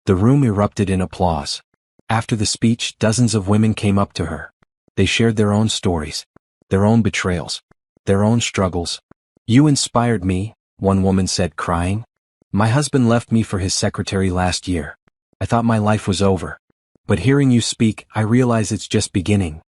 A: The room erupted in applause. After the speech, dozens of women came up to her. They shared their own stories, their own betrayals, their own struggles. "You inspired me," one woman said, crying. "My husband left me for his secretary last year. I thought my life was over. But hearing you speak, I realize it's just beginning."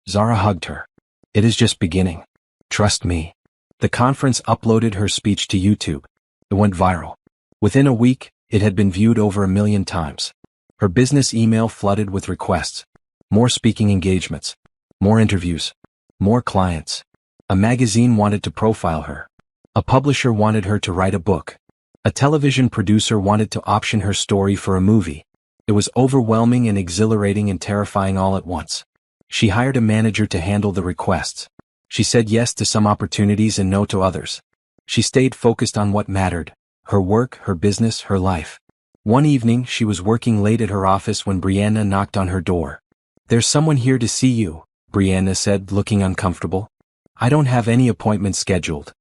A: Zara hugged her. "It is just beginning. Trust me." The conference uploaded her speech to YouTube. It went viral. Within a week, it had been viewed over 1 million times. Her business email flooded with requests. More speaking engagements. More interviews. More clients. A magazine wanted to profile her. A publisher wanted her to write a book. A television producer wanted to option her story for a movie. It was overwhelming and exhilarating and terrifying all at once. She hired a manager to handle the requests. She said yes to some opportunities and no to others. She stayed focused on what mattered: her work, her business, her life. One evening, she was working late at her office when Brianna knocked on her door. "There's someone here to see you," Brianna said, looking uncomfortable. "I don't have any appointments scheduled."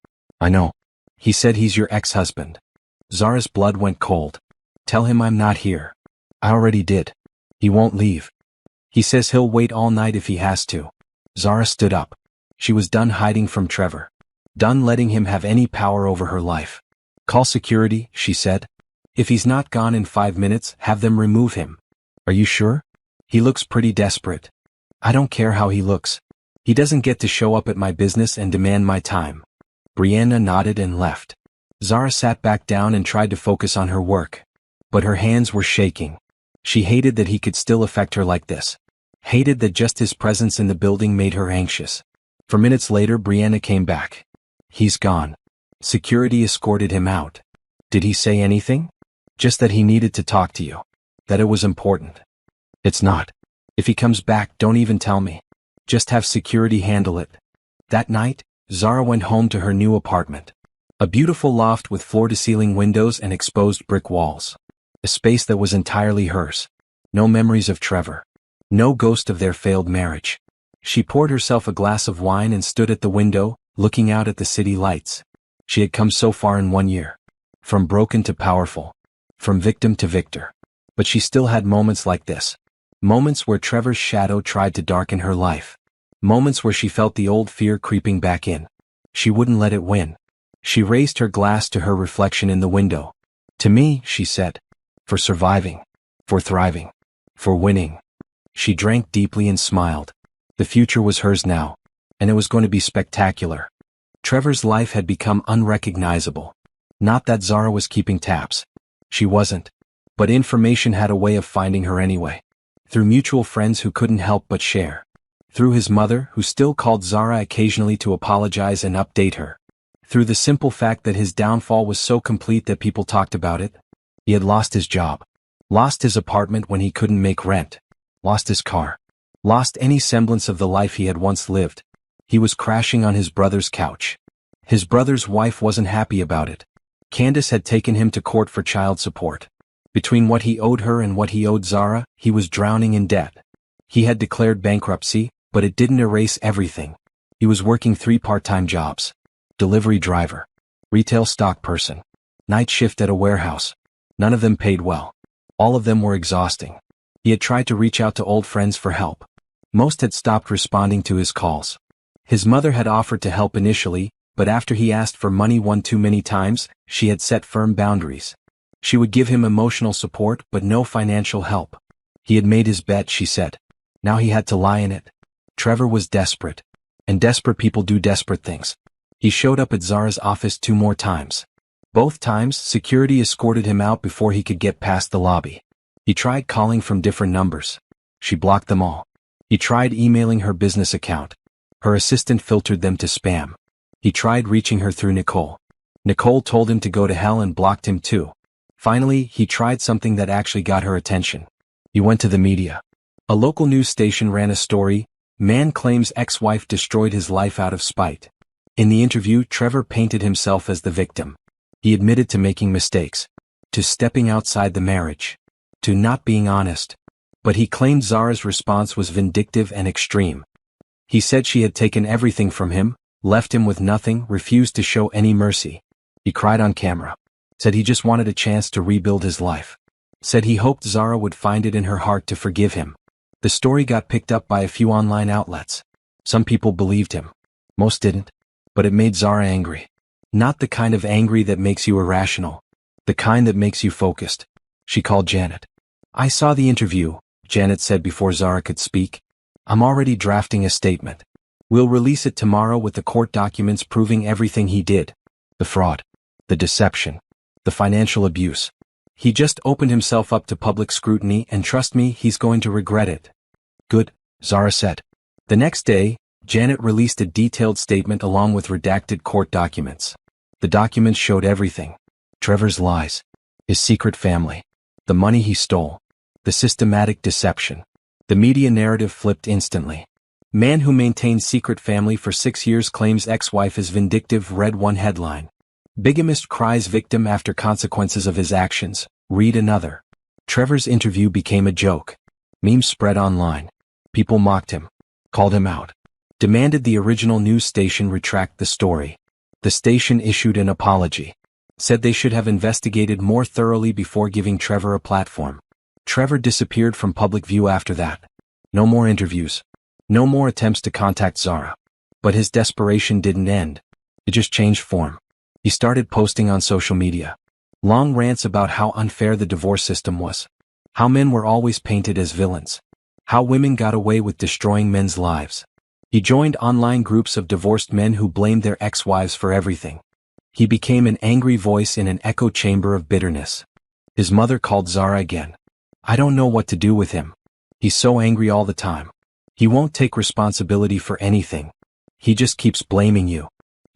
A: "I know." He said, "He's your ex-husband." Zara's blood went cold. "Tell him I'm not here." "I already did. He won't leave. He says he'll wait all night if he has to." Zara stood up. She was done hiding from Trevor. Done letting him have any power over her life. "Call security," she said. "If he's not gone in 5 minutes, have them remove him." "Are you sure? He looks pretty desperate." "I don't care how he looks. He doesn't get to show up at my business and demand my time." Brianna nodded and left. Zara sat back down and tried to focus on her work. But her hands were shaking. She hated that he could still affect her like this. Hated that just his presence in the building made her anxious. For minutes later, Brianna came back. He's gone. Security escorted him out. Did he say anything? Just that he needed to talk to you. That it was important. It's not. If he comes back, don't even tell me. Just have security handle it. That night, Zara went home to her new apartment. A beautiful loft with floor-to-ceiling windows and exposed brick walls. A space that was entirely hers. No memories of Trevor. No ghost of their failed marriage. She poured herself a glass of wine and stood at the window, looking out at the city lights. She had come so far in 1 year. From broken to powerful. From victim to victor. But she still had moments like this. Moments where Trevor's shadow tried to darken her life. Moments where she felt the old fear creeping back in. She wouldn't let it win. She raised her glass to her reflection in the window. To me, she said. For surviving. For thriving. For winning. She drank deeply and smiled. The future was hers now. And it was going to be spectacular. Trevor's life had become unrecognizable. Not that Zara was keeping tabs. She wasn't. But information had a way of finding her anyway. Through mutual friends who couldn't help but share. Through his mother, who still called Zara occasionally to apologize and update her. Through the simple fact that his downfall was so complete that people talked about it. He had lost his job. Lost his apartment when he couldn't make rent. Lost his car. Lost any semblance of the life he had once lived. He was crashing on his brother's couch. His brother's wife wasn't happy about it. Candace had taken him to court for child support. Between what he owed her and what he owed Zara, he was drowning in debt. He had declared bankruptcy, but it didn't erase everything. He was working 3 part-time jobs. Delivery driver. Retail stock person. Night shift at a warehouse. None of them paid well. All of them were exhausting. He had tried to reach out to old friends for help. Most had stopped responding to his calls. His mother had offered to help initially, but after he asked for money one too many times, she had set firm boundaries. She would give him emotional support but no financial help. He had made his bet, she said. Now he had to lie in it. Trevor was desperate. And desperate people do desperate things. He showed up at Zara's office 2 more times. Both times, security escorted him out before he could get past the lobby. He tried calling from different numbers. She blocked them all. He tried emailing her business account. Her assistant filtered them to spam. He tried reaching her through Nicole. Nicole told him to go to hell and blocked him too. Finally, he tried something that actually got her attention. He went to the media. A local news station ran a story, "Man claims ex-wife destroyed his life out of spite." In the interview, Trevor painted himself as the victim. He admitted to making mistakes. To stepping outside the marriage. To not being honest. But he claimed Zara's response was vindictive and extreme. He said she had taken everything from him, left him with nothing, refused to show any mercy. He cried on camera. Said he just wanted a chance to rebuild his life. Said he hoped Zara would find it in her heart to forgive him. The story got picked up by a few online outlets. Some people believed him. Most didn't. But it made Zara angry. Not the kind of angry that makes you irrational. The kind that makes you focused. She called Janet. "I saw the interview," Janet said before Zara could speak. "I'm already drafting a statement. We'll release it tomorrow with the court documents proving everything he did. The fraud. The deception. The financial abuse. He just opened himself up to public scrutiny and trust me, he's going to regret it." "Good," Zara said. The next day, Janet released a detailed statement along with redacted court documents. The documents showed everything. Trevor's lies. His secret family. The money he stole. The systematic deception. The media narrative flipped instantly. "Man who maintained secret family for 6 years claims ex-wife is vindictive," read one headline. "Bigamist cries victim after consequences of his actions," read another. Trevor's interview became a joke. Memes spread online. People mocked him. Called him out. Demanded the original news station retract the story. The station issued an apology. Said they should have investigated more thoroughly before giving Trevor a platform. Trevor disappeared from public view after that. No more interviews. No more attempts to contact Zara. But his desperation didn't end. It just changed form. He started posting on social media. Long rants about how unfair the divorce system was. How men were always painted as villains. How women got away with destroying men's lives. He joined online groups of divorced men who blamed their ex-wives for everything. He became an angry voice in an echo chamber of bitterness. His mother called Zara again. "I don't know what to do with him. He's so angry all the time. He won't take responsibility for anything. He just keeps blaming you."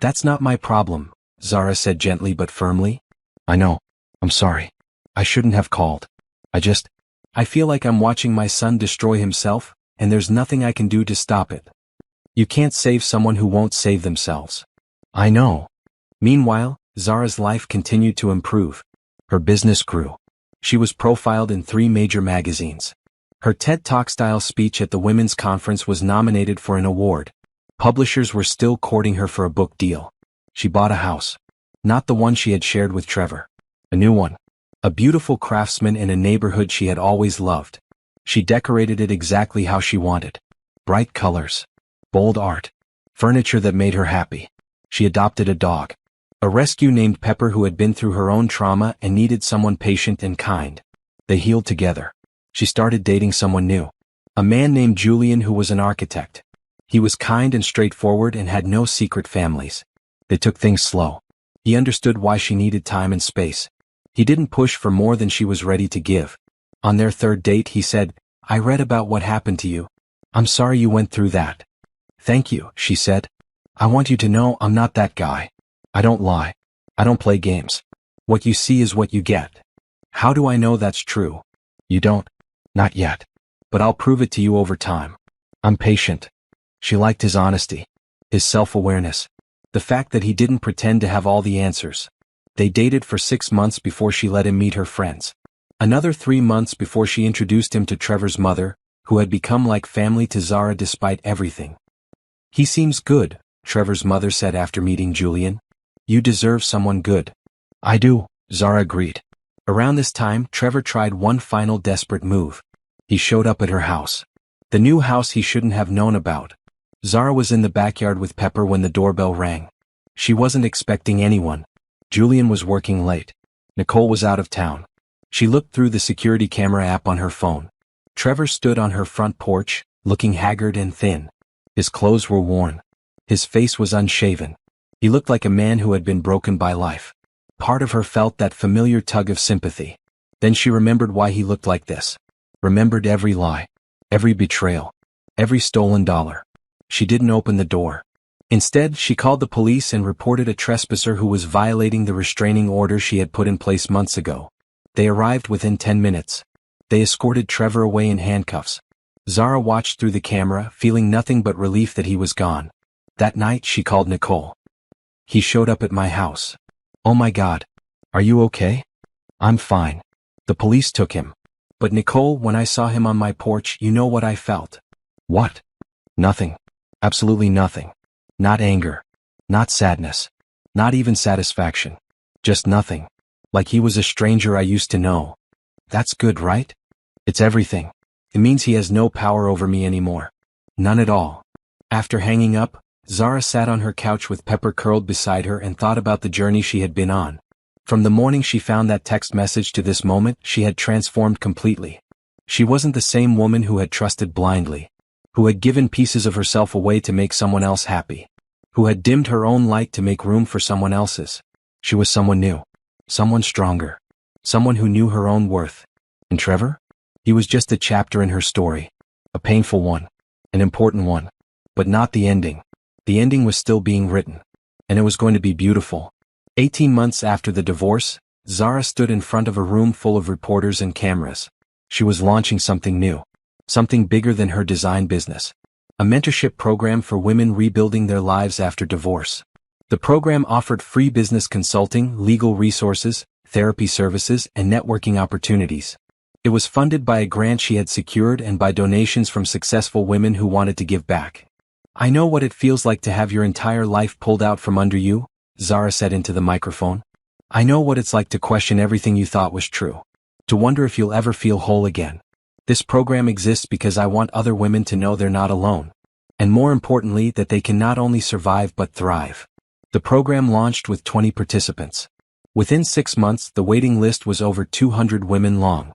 A: That's not my problem, Zara said gently but firmly. I know. I'm sorry. I shouldn't have called. I feel like I'm watching my son destroy himself, and there's nothing I can do to stop it. You can't save someone who won't save themselves. I know. Meanwhile, Zara's life continued to improve. Her business grew. She was profiled in 3 major magazines. Her TED Talk-style speech at the Women's Conference was nominated for an award. Publishers were still courting her for a book deal. She bought a house. Not the one she had shared with Trevor. A new one. A beautiful craftsman in a neighborhood she had always loved. She decorated it exactly how she wanted. Bright colors. Bold art. Furniture that made her happy. She adopted a dog. A rescue named Pepper who had been through her own trauma and needed someone patient and kind. They healed together. She started dating someone new. A man named Julian who was an architect. He was kind and straightforward and had no secret families. They took things slow. He understood why she needed time and space. He didn't push for more than she was ready to give. On their 3rd date he said, I read about what happened to you. I'm sorry you went through that. Thank you, she said. I want you to know I'm not that guy. I don't lie. I don't play games. What you see is what you get. How do I know that's true? You don't? Not yet. But I'll prove it to you over time. I'm patient. She liked his honesty. His self-awareness. The fact that he didn't pretend to have all the answers. They dated for 6 months before she let him meet her friends. Another 3 months before she introduced him to Trevor's mother, who had become like family to Zara despite everything. He seems good, Trevor's mother said after meeting Julian. You deserve someone good. I do, Zara agreed. Around this time, Trevor tried one final desperate move. He showed up at her house. The new house he shouldn't have known about. Zara was in the backyard with Pepper when the doorbell rang. She wasn't expecting anyone. Julian was working late. Nicole was out of town. She looked through the security camera app on her phone. Trevor stood on her front porch, looking haggard and thin. His clothes were worn. His face was unshaven. He looked like a man who had been broken by life. Part of her felt that familiar tug of sympathy. Then she remembered why he looked like this. Remembered every lie. Every betrayal. Every stolen dollar. She didn't open the door. Instead, she called the police and reported a trespasser who was violating the restraining order she had put in place months ago. They arrived within 10 minutes. They escorted Trevor away in handcuffs. Zara watched through the camera, feeling nothing but relief that he was gone. That night, she called Nicole. He showed up at my house. Oh my God. Are you okay? I'm fine. The police took him. But Nicole, when I saw him on my porch, you know what I felt. What? Nothing. Absolutely nothing. Not anger. Not sadness. Not even satisfaction. Just nothing. Like he was a stranger I used to know. That's good, right? It's everything. It means he has no power over me anymore. None at all. After hanging up, Zara sat on her couch with Pepper curled beside her and thought about the journey she had been on. From the morning she found that text message to this moment, she had transformed completely. She wasn't the same woman who had trusted blindly, who had given pieces of herself away to make someone else happy, who had dimmed her own light to make room for someone else's. She was someone new, someone stronger, someone who knew her own worth. And Trevor? He was just a chapter in her story, a painful one, an important one, but not the ending. The ending was still being written, and it was going to be beautiful. 18 months after the divorce, Zara stood in front of a room full of reporters and cameras. She was launching something new, something bigger than her design business. A mentorship program for women rebuilding their lives after divorce. The program offered free business consulting, legal resources, therapy services, and networking opportunities. It was funded by a grant she had secured and by donations from successful women who wanted to give back. I know what it feels like to have your entire life pulled out from under you, Zara said into the microphone. I know what it's like to question everything you thought was true. To wonder if you'll ever feel whole again. This program exists because I want other women to know they're not alone. And more importantly, that they can not only survive but thrive. The program launched with 20 participants. Within 6 months, the waiting list was over 200 women long.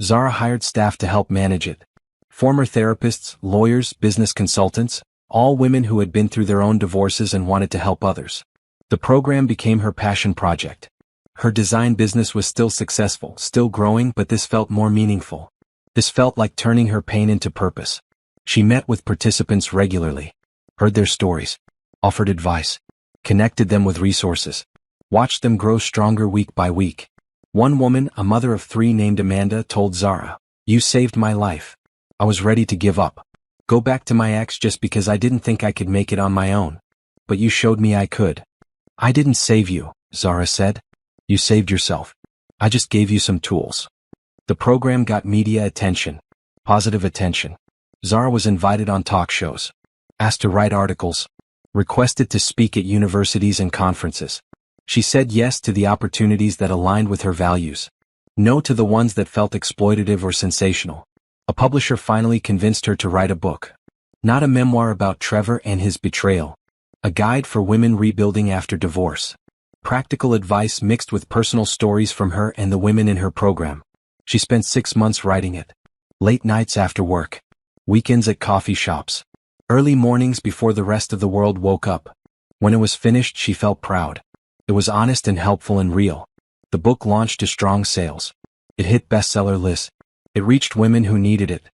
A: Zara hired staff to help manage it. Former therapists, lawyers, business consultants, all women who had been through their own divorces and wanted to help others. The program became her passion project. Her design business was still successful, still growing, but this felt more meaningful. This felt like turning her pain into purpose. She met with participants regularly, heard their stories, offered advice, connected them with resources, watched them grow stronger week by week. One woman, a mother of 3 named Amanda, told Zara, "You saved my life. I was ready to give up. Go back to my ex just because I didn't think I could make it on my own. But you showed me I could." "I didn't save you," Zara said. "You saved yourself. I just gave you some tools." The program got media attention, positive attention. Zara was invited on talk shows, asked to write articles, requested to speak at universities and conferences. She said yes to the opportunities that aligned with her values, no to the ones that felt exploitative or sensational. A publisher finally convinced her to write a book. Not a memoir about Trevor and his betrayal. A guide for women rebuilding after divorce. Practical advice mixed with personal stories from her and the women in her program. She spent 6 months writing it. Late nights after work. Weekends at coffee shops. Early mornings before the rest of the world woke up. When it was finished, she felt proud. It was honest and helpful and real. The book launched to strong sales. It hit bestseller lists. It reached women who needed it.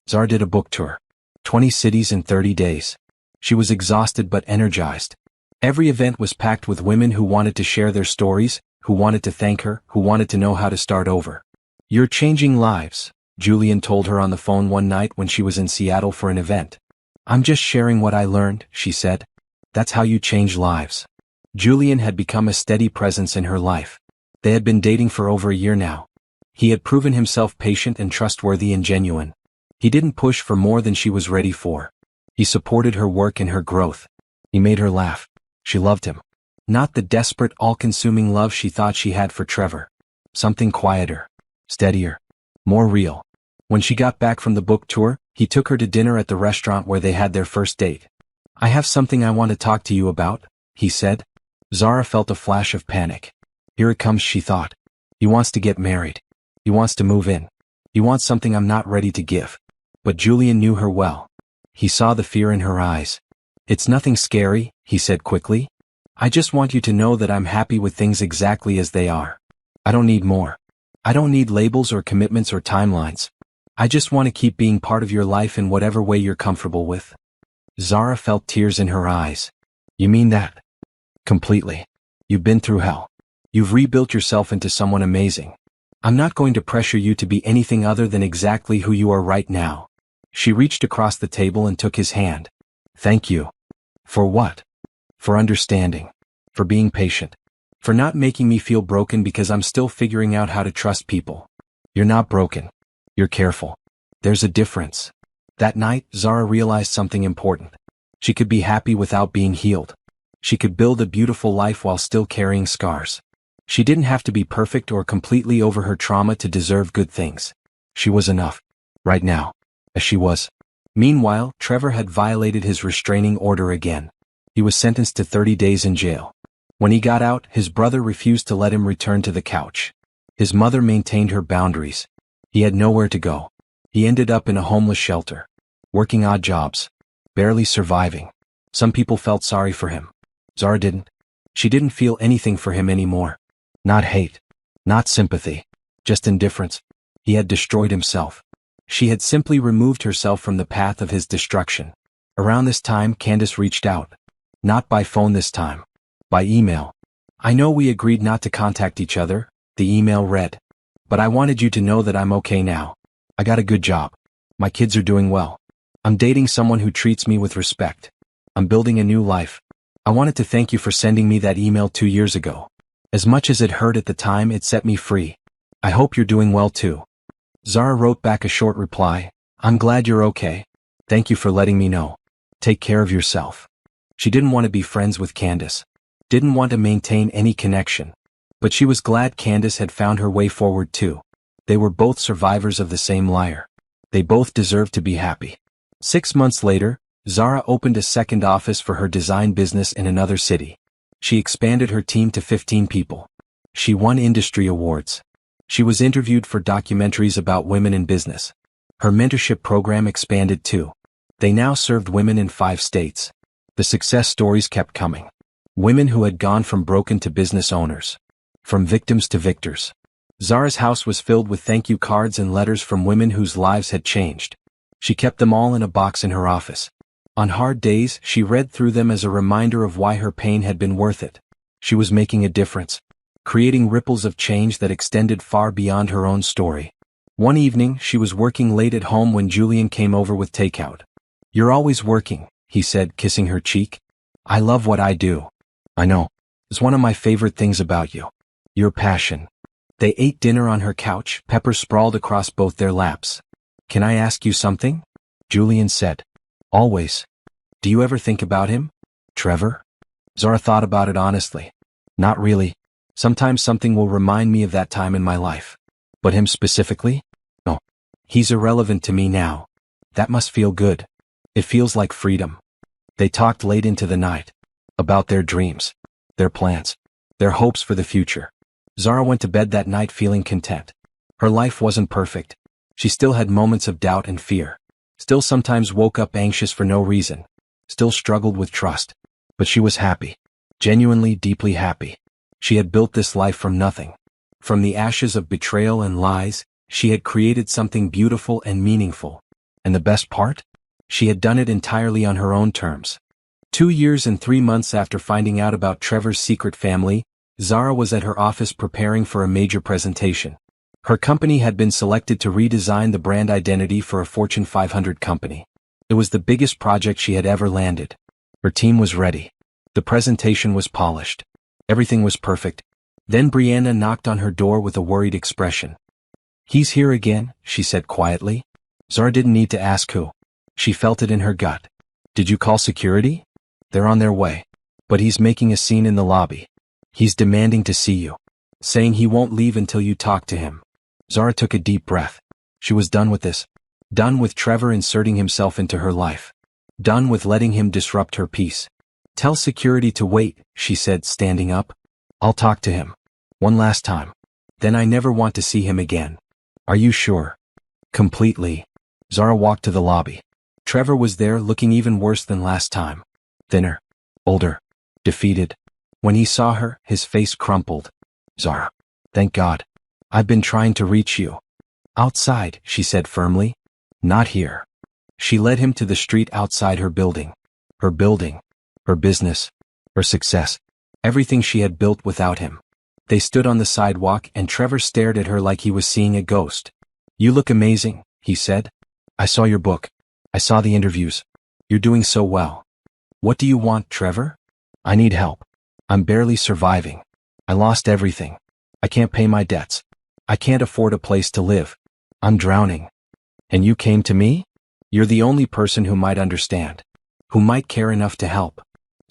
A: Zara did a book tour. 20 cities in 30 days. She was exhausted but energized. Every event was packed with women who wanted to share their stories, who wanted to thank her, who wanted to know how to start over. "You're changing lives," Julian told her on the phone one night when she was in Seattle for an event. "I'm just sharing what I learned," she said. "That's how you change lives." Julian had become a steady presence in her life. They had been dating for over a year now. He had proven himself patient and trustworthy and genuine. He didn't push for more than she was ready for. He supported her work and her growth. He made her laugh. She loved him. Not the desperate, all-consuming love she thought she had for Trevor. Something quieter, steadier, more real. When she got back from the book tour, he took her to dinner at the restaurant where they had their first date. "I have something I want to talk to you about," he said. Zara felt a flash of panic. Here it comes, she thought. He wants to get married. He wants to move in. He wants something I'm not ready to give. But Julian knew her well. He saw the fear in her eyes. "It's nothing scary," he said quickly. "I just want you to know that I'm happy with things exactly as they are. I don't need more. I don't need labels or commitments or timelines. I just want to keep being part of your life in whatever way you're comfortable with." Zara felt tears in her eyes. "You mean that?" "Completely. You've been through hell. You've rebuilt yourself into someone amazing. I'm not going to pressure you to be anything other than exactly who you are right now." She reached across the table and took his hand. "Thank you." "For what?" "For understanding. For being patient. For not making me feel broken because I'm still figuring out how to trust people." "You're not broken. You're careful. There's a difference." That night, Zara realized something important. She could be happy without being healed. She could build a beautiful life while still carrying scars. She didn't have to be perfect or completely over her trauma to deserve good things. She was enough. Right now. As she was. Meanwhile, Trevor had violated his restraining order again. He was sentenced to 30 days in jail. When he got out, his brother refused to let him return to the couch. His mother maintained her boundaries. He had nowhere to go. He ended up in a homeless shelter. Working odd jobs. Barely surviving. Some people felt sorry for him. Zara didn't. She didn't feel anything for him anymore. Not hate. Not sympathy. Just indifference. He had destroyed himself. She had simply removed herself from the path of his destruction. Around this time, Candace reached out. Not by phone this time. By email. "I know we agreed not to contact each other," the email read. "But I wanted you to know that I'm okay now. I got a good job. My kids are doing well. I'm dating someone who treats me with respect. I'm building a new life. I wanted to thank you for sending me that email 2 years ago. As much as it hurt at the time, it set me free. I hope you're doing well too." Zara wrote back a short reply. "I'm glad you're okay. Thank you for letting me know. Take care of yourself." She didn't want to be friends with Candace. Didn't want to maintain any connection. But she was glad Candace had found her way forward too. They were both survivors of the same liar. They both deserved to be happy. 6 months later, Zara opened a second office for her design business in another city. She expanded her team to 15 people. She won industry awards. She was interviewed for documentaries about women in business. Her mentorship program expanded too. They now served women in 5 states. The success stories kept coming. Women who had gone from broken to business owners. From victims to victors. Zara's house was filled with thank you cards and letters from women whose lives had changed. She kept them all in a box in her office. On hard days, she read through them as a reminder of why her pain had been worth it. She was making a difference, creating ripples of change that extended far beyond her own story. One evening, she was working late at home when Julian came over with takeout. "You're always working," he said, kissing her cheek. "I love what I do." "I know. It's one of my favorite things about you. Your passion." They ate dinner on her couch, Pepper sprawled across both their laps. "Can I ask you something?" Julian said. "Always. Do you ever think about him? Trevor?" Zara thought about it honestly. "Not really. Sometimes something will remind me of that time in my life. But him specifically? No. He's irrelevant to me now. That must feel good. It feels like freedom." They talked late into the night. About their dreams. Their plans. Their hopes for the future. Zara went to bed that night feeling content. Her life wasn't perfect. She still had moments of doubt and fear. Still sometimes woke up anxious for no reason. Still struggled with trust. But she was happy. Genuinely, deeply happy. She had built this life from nothing. From the ashes of betrayal and lies, she had created something beautiful and meaningful. And the best part? She had done it entirely on her own terms. 2 years and 3 months after finding out about Trevor's secret family, Zara was at her office preparing for a major presentation. Her company had been selected to redesign the brand identity for a Fortune 500 company. It was the biggest project she had ever landed. Her team was ready. The presentation was polished. Everything was perfect. Then Brianna knocked on her door with a worried expression. "He's here again," she said quietly. Zara didn't need to ask who. She felt it in her gut. "Did you call security?" "They're on their way. But he's making a scene in the lobby. He's demanding to see you. Saying he won't leave until you talk to him." Zara took a deep breath. She was done with this. Done with Trevor inserting himself into her life. Done with letting him disrupt her peace. "Tell security to wait," she said, standing up. "I'll talk to him. One last time. Then I never want to see him again." "Are you sure?" "Completely." Zara walked to the lobby. Trevor was there, looking even worse than last time. Thinner. Older. Defeated. When he saw her, his face crumpled. "Zara. Thank God. I've been trying to reach you." "Outside," she said firmly. "Not here." She led him to the street outside her building. Her building. Her business. Her success. Everything she had built without him. They stood on the sidewalk and Trevor stared at her like he was seeing a ghost. "You look amazing," he said. "I saw your book. I saw the interviews. You're doing so well." "What do you want, Trevor?" "I need help. I'm barely surviving. I lost everything. I can't pay my debts. I can't afford a place to live. I'm drowning." "And you came to me? You're the only person who might understand. Who might care enough to help."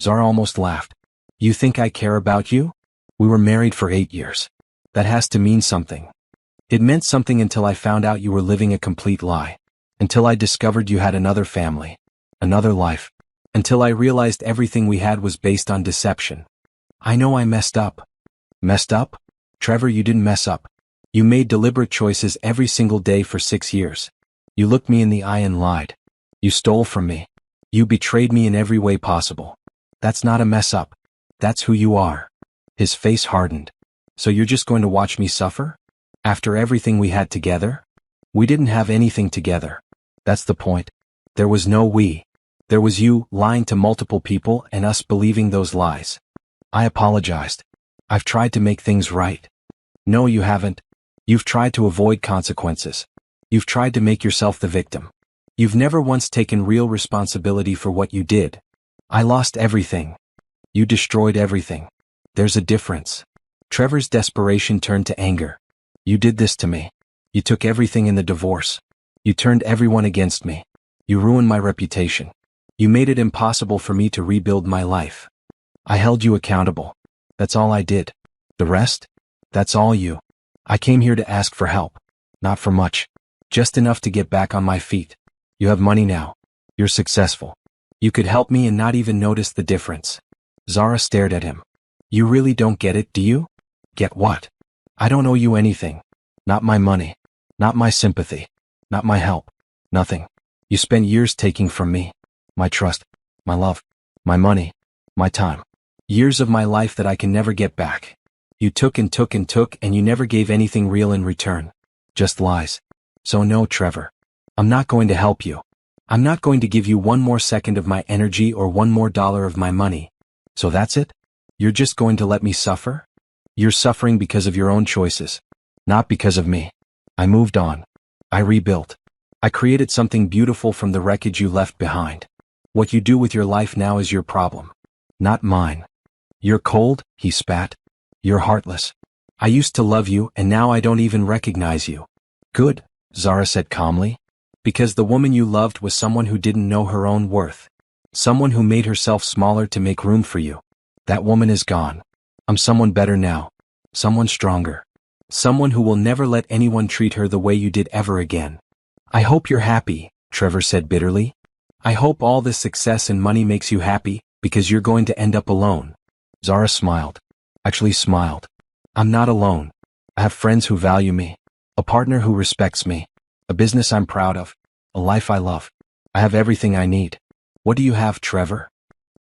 A: Zara almost laughed. "You think I care about you? We were married for 8 years. That has to mean something." "It meant something until I found out you were living a complete lie. Until I discovered you had another family. Another life. Until I realized everything we had was based on deception. I know I messed up." "Messed up?" "Trevor, you didn't mess up. You made deliberate choices every single day for 6 years. You looked me in the eye and lied. You stole from me. You betrayed me in every way possible. That's not a mess up. That's who you are." His face hardened. "So you're just going to watch me suffer? After everything we had together?" "We didn't have anything together. That's the point. There was no we. There was you lying to multiple people and us believing those lies. I apologized. I've tried to make things right." "No, you haven't. You've tried to avoid consequences. You've tried to make yourself the victim. You've never once taken real responsibility for what you did. I lost everything. You destroyed everything. There's a difference." Trevor's desperation turned to anger. "You did this to me. You took everything in the divorce. You turned everyone against me. You ruined my reputation. You made it impossible for me to rebuild my life. I held you accountable. That's all I did. The rest? That's all you. I came here to ask for help. Not for much. Just enough to get back on my feet. You have money now. You're successful. You could help me and not even notice the difference." Zara stared at him. "You really don't get it, do you?" "Get what?" "I don't owe you anything. Not my money. Not my sympathy. Not my help. Nothing. You spent years taking from me. My trust. My love. My money. My time. Years of my life that I can never get back. You took and took and took and you never gave anything real in return. Just lies. So no, Trevor. I'm not going to help you. I'm not going to give you one more second of my energy or one more dollar of my money. So that's it? You're just going to let me suffer? You're suffering because of your own choices, not because of me. I moved on. I rebuilt. I created something beautiful from the wreckage you left behind. What you do with your life now is your problem, not mine. You're cold, he spat. You're heartless. I used to love you and now I don't even recognize you. Good, Zara said calmly. Because the woman you loved was someone who didn't know her own worth. Someone who made herself smaller to make room for you. That woman is gone. I'm someone better now. Someone stronger. Someone who will never let anyone treat her the way you did ever again. I hope you're happy, Trevor said bitterly. I hope all this success and money makes you happy, because you're going to end up alone. Zara smiled. Actually smiled. I'm not alone. I have friends who value me. A partner who respects me. A business I'm proud of. A life I love. I have everything I need. What do you have, Trevor?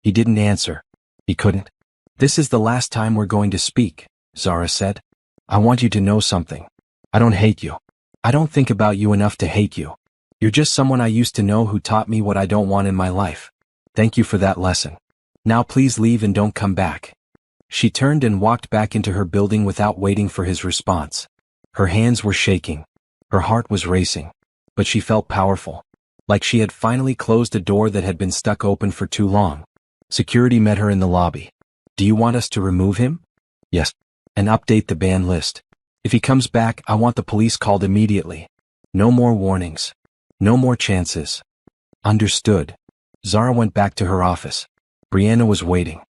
A: He didn't answer. He couldn't. This is the last time we're going to speak, Zara said. I want you to know something. I don't hate you. I don't think about you enough to hate you. You're just someone I used to know who taught me what I don't want in my life. Thank you for that lesson. Now please leave and don't come back. She turned and walked back into her building without waiting for his response. Her hands were shaking. Her heart was racing. But she felt powerful. Like she had finally closed a door that had been stuck open for too long. Security met her in the lobby. Do you want us to remove him? Yes. And update the ban list. If he comes back, I want the police called immediately. No more warnings. No more chances. Understood. Zara went back to her office. Brianna was waiting.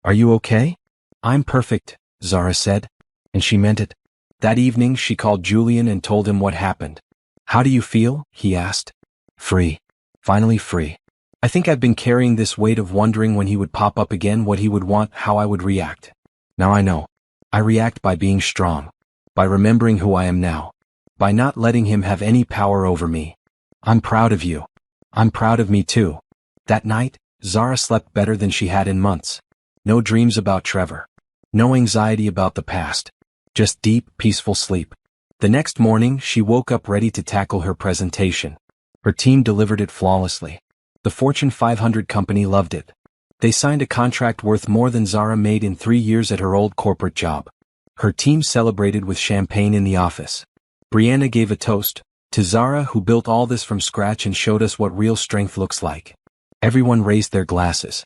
A: Are you okay? I'm perfect, Zara said. And she meant it. That evening she called Julian and told him what happened. How do you feel? He asked. Free. Finally free. I think I've been carrying this weight of wondering when he would pop up again, what he would want, how I would react. Now I know. I react by being strong. By remembering who I am now. By not letting him have any power over me. I'm proud of you. I'm proud of me too. That night, Zara slept better than she had in months. No dreams about Trevor. No anxiety about the past. Just deep, peaceful sleep. The next morning, she woke up ready to tackle her presentation. Her team delivered it flawlessly. The Fortune 500 company loved it. They signed a contract worth more than Zara made in 3 years at her old corporate job. Her team celebrated with champagne in the office. Brianna gave a toast to Zara, who built all this from scratch and showed us what real strength looks like. Everyone raised their glasses.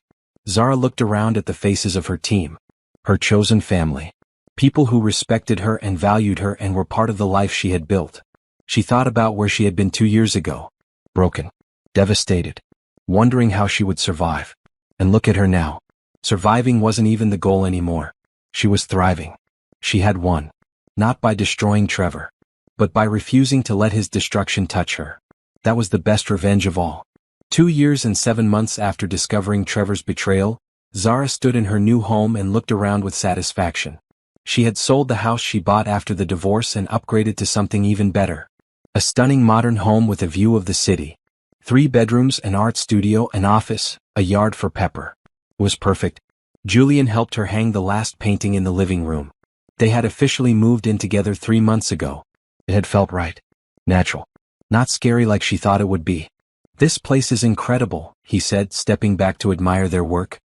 A: Zara looked around at the faces of her team. Her chosen family. People who respected her and valued her and were part of the life she had built. She thought about where she had been 2 years ago. Broken. Devastated. Wondering how she would survive. And look at her now. Surviving wasn't even the goal anymore. She was thriving. She had won. Not by destroying Trevor. But by refusing to let his destruction touch her. That was the best revenge of all. 2 years and 7 months after discovering Trevor's betrayal, Zara stood in her new home and looked around with satisfaction. She had sold the house she bought after the divorce and upgraded to something even better. A stunning modern home with a view of the city. 3 bedrooms, an art studio, an office, a yard for Pepper. It was perfect. Julian helped her hang the last painting in the living room. They had officially moved in together 3 months ago. It had felt right. Natural. Not scary like she thought it would be. This place is incredible, he said, stepping back to admire their work.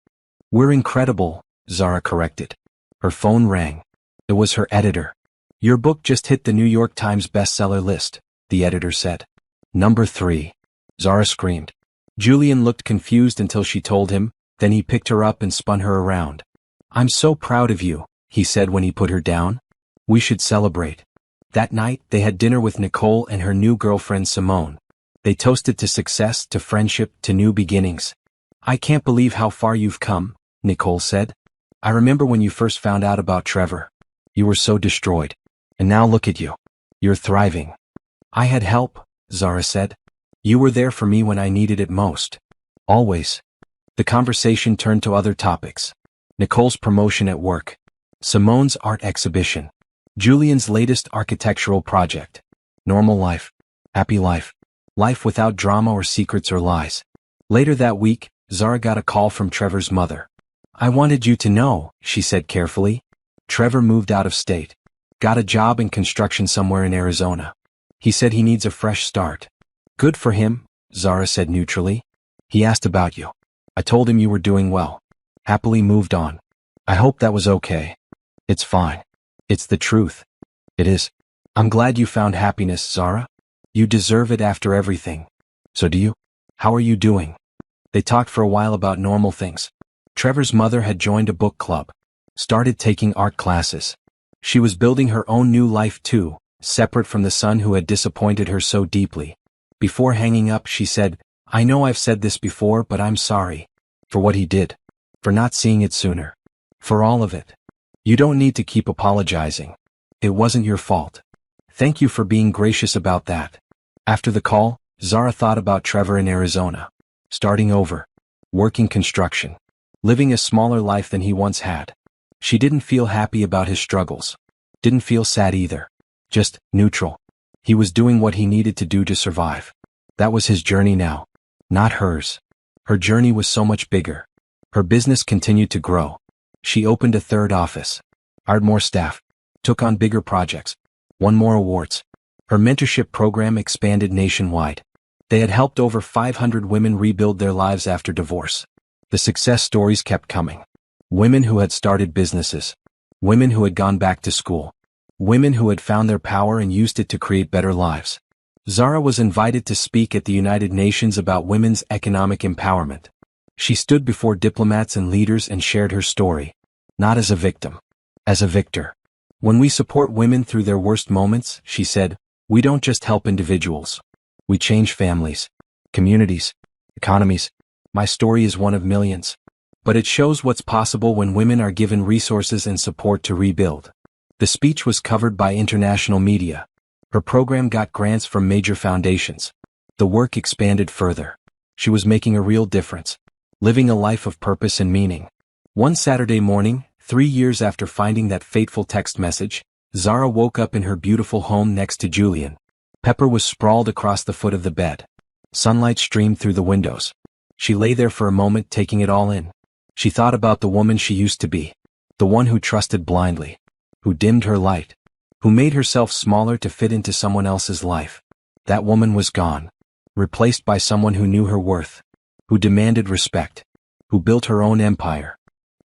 A: We're incredible, Zara corrected. Her phone rang. It was her editor. Your book just hit the New York Times bestseller list, the editor said. Number 3. Zara screamed. Julian looked confused until she told him, then he picked her up and spun her around. I'm so proud of you, he said when he put her down. We should celebrate. That night, they had dinner with Nicole and her new girlfriend Simone. They toasted to success, to friendship, to new beginnings. I can't believe how far you've come, Nicole said. I remember when you first found out about Trevor. You were so destroyed. And now look at you. You're thriving. I had help, Zara said. You were there for me when I needed it most. Always. The conversation turned to other topics. Nicole's promotion at work. Simone's art exhibition. Julian's latest architectural project. Normal life. Happy life. Life without drama or secrets or lies. Later that week, Zara got a call from Trevor's mother. I wanted you to know, she said carefully. Trevor moved out of state. Got a job in construction somewhere in Arizona. He said he needs a fresh start. Good for him, Zara said neutrally. He asked about you. I told him you were doing well. Happily moved on. I hope that was okay. It's fine. It's the truth. It is. I'm glad you found happiness, Zara. You deserve it after everything. So do you? How are you doing? They talked for a while about normal things. Trevor's mother had joined a book club. Started taking art classes. She was building her own new life too, separate from the son who had disappointed her so deeply. Before hanging up, she said, I know I've said this before, but I'm sorry. For what he did. For not seeing it sooner. For all of it. You don't need to keep apologizing. It wasn't your fault. Thank you for being gracious about that. After the call, Zara thought about Trevor in Arizona. Starting over. Working construction. Living a smaller life than he once had. She didn't feel happy about his struggles. Didn't feel sad either. Just neutral. He was doing what he needed to do to survive. That was his journey now. Not hers. Her journey was so much bigger. Her business continued to grow. She opened a third office. Hired more staff. Took on bigger projects. Won more awards. Her mentorship program expanded nationwide. They had helped over 500 women rebuild their lives after divorce. The success stories kept coming. Women who had started businesses. Women who had gone back to school. Women who had found their power and used it to create better lives. Zara was invited to speak at the United Nations about women's economic empowerment. She stood before diplomats and leaders and shared her story. Not as a victim. As a victor. When we support women through their worst moments, she said, we don't just help individuals. We change families, communities, economies. My story is one of millions. But it shows what's possible when women are given resources and support to rebuild. The speech was covered by international media. Her program got grants from major foundations. The work expanded further. She was making a real difference. Living a life of purpose and meaning. One Saturday morning, 3 years after finding that fateful text message, Zara woke up in her beautiful home next to Julian. Pepper was sprawled across the foot of the bed. Sunlight streamed through the windows. She lay there for a moment, taking it all in. She thought about the woman she used to be. The one who trusted blindly. Who dimmed her light. Who made herself smaller to fit into someone else's life. That woman was gone. Replaced by someone who knew her worth. Who demanded respect. Who built her own empire.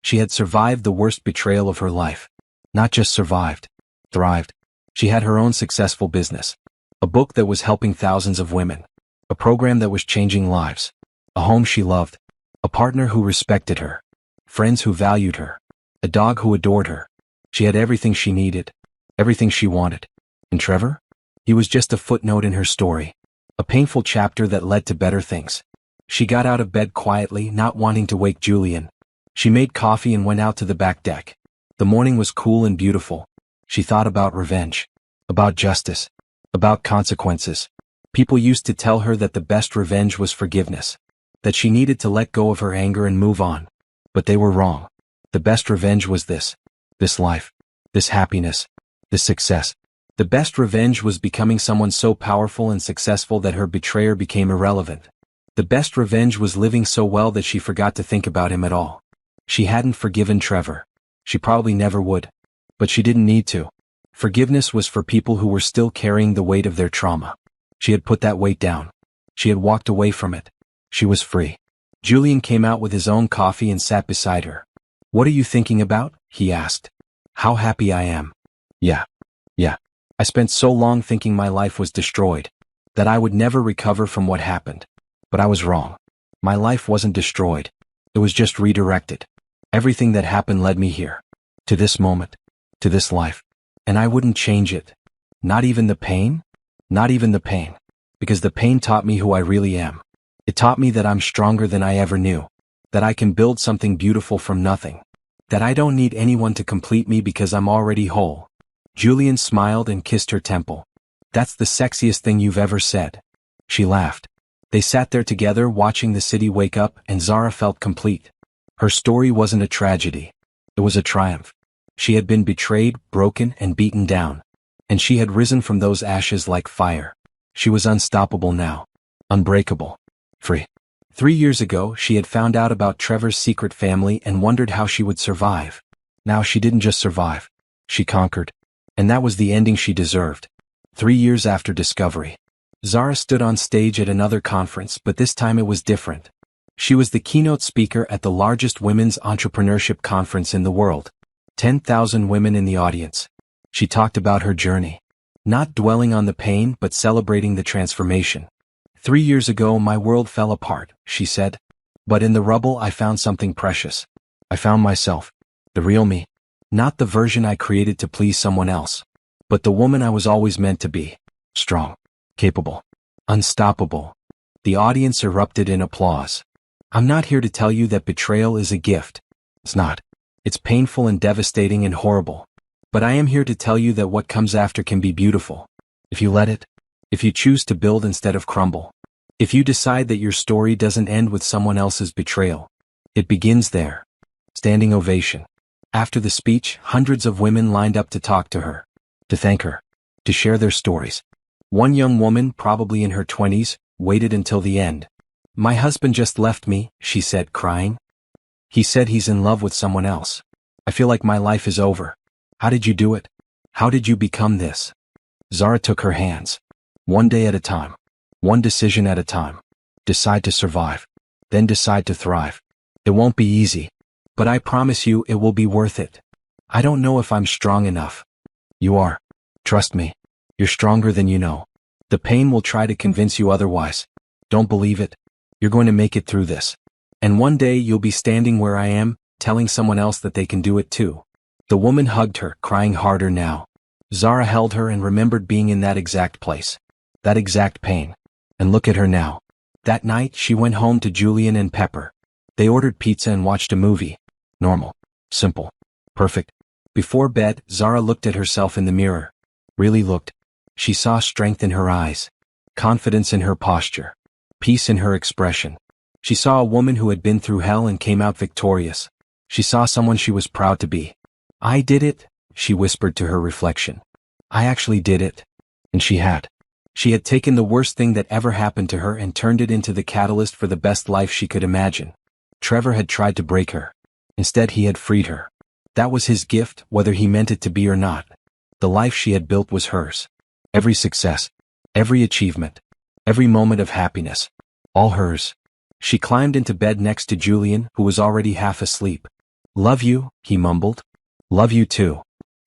A: She had survived the worst betrayal of her life. Not just survived. Thrived. She had her own successful business. A book that was helping thousands of women. A program that was changing lives. A home she loved. A partner who respected her. Friends who valued her. A dog who adored her. She had everything she needed. Everything she wanted. And Trevor? He was just a footnote in her story. A painful chapter that led to better things. She got out of bed quietly, not wanting to wake Julian. She made coffee and went out to the back deck. The morning was cool and beautiful. She thought about revenge. About justice. About consequences. People used to tell her that the best revenge was forgiveness. That she needed to let go of her anger and move on. But they were wrong. The best revenge was this. This life. This happiness. This success. The best revenge was becoming someone so powerful and successful that her betrayer became irrelevant. The best revenge was living so well that she forgot to think about him at all. She hadn't forgiven Trevor. She probably never would. But she didn't need to. Forgiveness was for people who were still carrying the weight of their trauma. She had put that weight down. She had walked away from it. She was free. Julian came out with his own coffee and sat beside her. What are you thinking about? He asked. How happy I am. Yeah. I spent so long thinking my life was destroyed. That I would never recover from what happened. But I was wrong. My life wasn't destroyed. It was just redirected. Everything that happened led me here. To this moment. To this life. And I wouldn't change it. Not even the pain? Not even the pain. Because the pain taught me who I really am. It taught me that I'm stronger than I ever knew. That I can build something beautiful from nothing. That I don't need anyone to complete me because I'm already whole. Julian smiled and kissed her temple. That's the sexiest thing you've ever said. She laughed. They sat there together watching the city wake up, and Zara felt complete. Her story wasn't a tragedy. It was a triumph. She had been betrayed, broken, and beaten down. And she had risen from those ashes like fire. She was unstoppable now. Unbreakable. Free. 3 years ago, she had found out about Trevor's secret family and wondered how she would survive. Now she didn't just survive. She conquered. And that was the ending she deserved. 3 years after discovery. Zara stood on stage at another conference, but this time it was different. She was the keynote speaker at the largest women's entrepreneurship conference in the world. 10,000 women in the audience. She talked about her journey. Not dwelling on the pain but celebrating the transformation. 3 years ago my world fell apart, she said. But in the rubble I found something precious. I found myself. The real me. Not the version I created to please someone else. But the woman I was always meant to be. Strong. Capable. Unstoppable. The audience erupted in applause. I'm not here to tell you that betrayal is a gift. It's not. It's painful and devastating and horrible. But I am here to tell you that what comes after can be beautiful. If you let it. If you choose to build instead of crumble. If you decide that your story doesn't end with someone else's betrayal. It begins there. Standing ovation. After the speech, hundreds of women lined up to talk to her. To thank her. To share their stories. One young woman, probably in her 20s, waited until the end. My husband just left me, she said, crying. He said he's in love with someone else. I feel like my life is over. How did you do it? How did you become this? Zara took her hands. One day at a time. One decision at a time. Decide to survive. Then decide to thrive. It won't be easy. But I promise you it will be worth it. I don't know if I'm strong enough. You are. Trust me. You're stronger than you know. The pain will try to convince you otherwise. Don't believe it. You're going to make it through this. And one day you'll be standing where I am, telling someone else that they can do it too. The woman hugged her, crying harder now. Zara held her and remembered being in that exact place. That exact pain. And look at her now. That night she went home to Julian and Pepper. They ordered pizza and watched a movie. Normal. Simple. Perfect. Before bed, Zara looked at herself in the mirror. Really looked. She saw strength in her eyes. Confidence in her posture. Peace in her expression. She saw a woman who had been through hell and came out victorious. She saw someone she was proud to be. I did it, she whispered to her reflection. I actually did it. And she had. She had taken the worst thing that ever happened to her and turned it into the catalyst for the best life she could imagine. Trevor had tried to break her. Instead he had freed her. That was his gift, whether he meant it to be or not. The life she had built was hers. Every success. Every achievement. Every moment of happiness. All hers. She climbed into bed next to Julian, who was already half asleep. Love you, he mumbled. Love you too.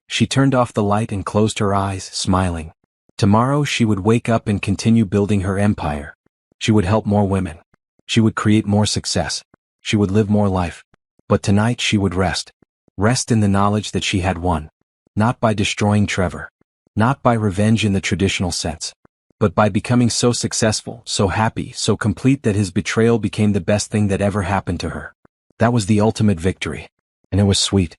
A: She turned off the light and closed her eyes, smiling. Tomorrow she would wake up and continue building her empire. She would help more women. She would create more success. She would live more life. But tonight she would rest. Rest in the knowledge that she had won. Not by destroying Trevor. Not by revenge in the traditional sense. But by becoming so successful, so happy, so complete that his betrayal became the best thing that ever happened to her. That was the ultimate victory. And it was sweet.